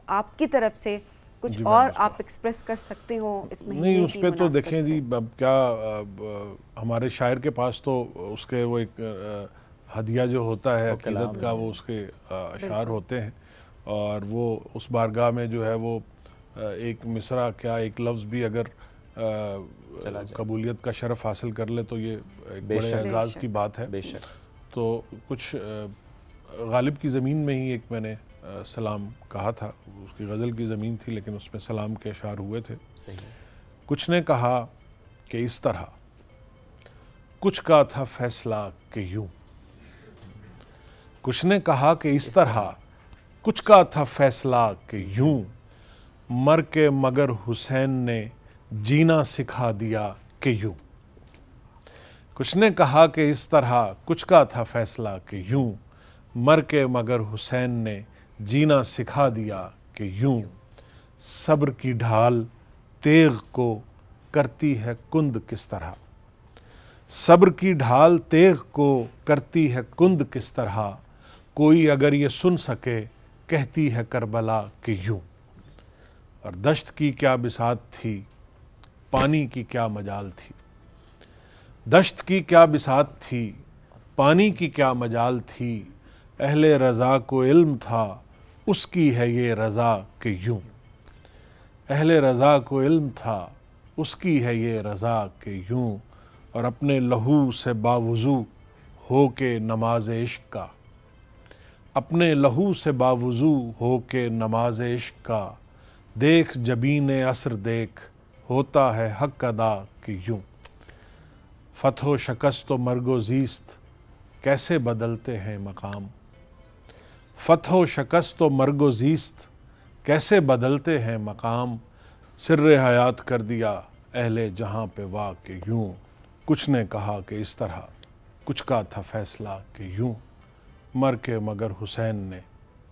آپ کی طرف سے کچھ اور آپ ایکسپریس کر سسکتے ہو اس مہینے کی مناسبت سے؟ نہیں اس پہ تو دیکھیں جی اب کیا ہمارے شاعر کے پاس تو اس کے وہ ایک ہدیہ جو ہوتا ہے عقیدت کا وہ اس کے اشعار ہوتے ہیں, اور وہ اس بارگاہ میں جو ہے وہ ایک مصرع کیا ایک لفظ بھی اگر قبولیت کا شرف حاصل کر لے تو یہ ایک بڑے اعزاز کی بات ہے. تو کچھ غالب کی زمین میں ہی ایک میں نے سلام کہا تھا, اس کی غزل کی زمین تھی لیکن اس میں سلام کے اشعار ہوئے تھے. کچھ نے کہا کہ اس طرح, کچھ کا تھا فیصلہ کہ یوں. کچھ نے کہا کہ اس طرح, کچھ کا تھا فیصلہ کہ یوں. مر کے مگر حسین نے جینا سکھا دیا کہ یوں. کچھ نے کہا کہ اس طرح, کچھ کا تھا فیصلہ کہ یوں. مر کے مگر حسین نے جینا سکھا دیا کہ یوں. صبر کی ڈھال تیغ کو کرتی ہے کند کس طرح. صبر کی ڈھال تیغ کو کرتی ہے کند کس طرح. کوئی اگر یہ سن سکے کہتی ہے کربلا کہ یوں. اور دشت کی کیا بساط تھی, پانی کی کیا مجال تھی. دشت کی کیا بساط تھی, پانی کی کیا مجال تھی. اہل رضا کو علم تھا, اس کی ہے یہ رضا کہ یوں. اہل رضا کو علم تھا, اس کی ہے یہ رضا کہ یوں. اور اپنے لہو سے باوضو ہو کے نماز عشق کا, اپنے لہو سے باوضو ہو کے نماز عشق کا. دیکھ جبین عصر دیکھ, ہوتا ہے حق ادا کہ یوں. فتح و شکست و مرگ و زیست کیسے بدلتے ہیں مقام. فتح و شکست و مرگ و زیست کیسے بدلتے ہیں مقام. سر حیات کر دیا اہل جہاں پہ وا کہ یوں. کچھ نے کہا کہ اس طرح, کچھ کا تھا فیصلہ کہ یوں. مر کے مگر حسین نے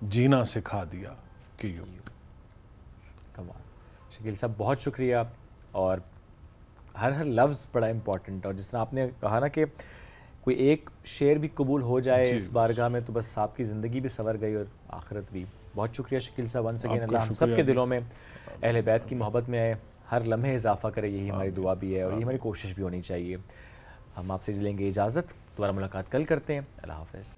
جینا سکھا دیا کہ یوں. شکیل صاحب بہت شکریہ. اور ہر لفظ بڑا امپورٹنٹ, اور جس طرح آپ نے کہا نا کہ کوئی ایک شعر بھی قبول ہو جائے اس بارگاہ میں تو بس آپ کی زندگی بھی سنور گئی اور آخرت بھی. بہت شکریہ شکیل صاحب ونس اگین. اللہ ہم سب کے دلوں میں اہل بیت کی محبت میں ہر لمحے اضافہ کرے, یہی ہماری دعا بھی ہے اور یہی ہماری کوشش بھی ہونی چاہیے. ہم آپ سے لیں گے اجازت, دوبارہ ملاقات کل کرتے ہیں. اللہ حافظ.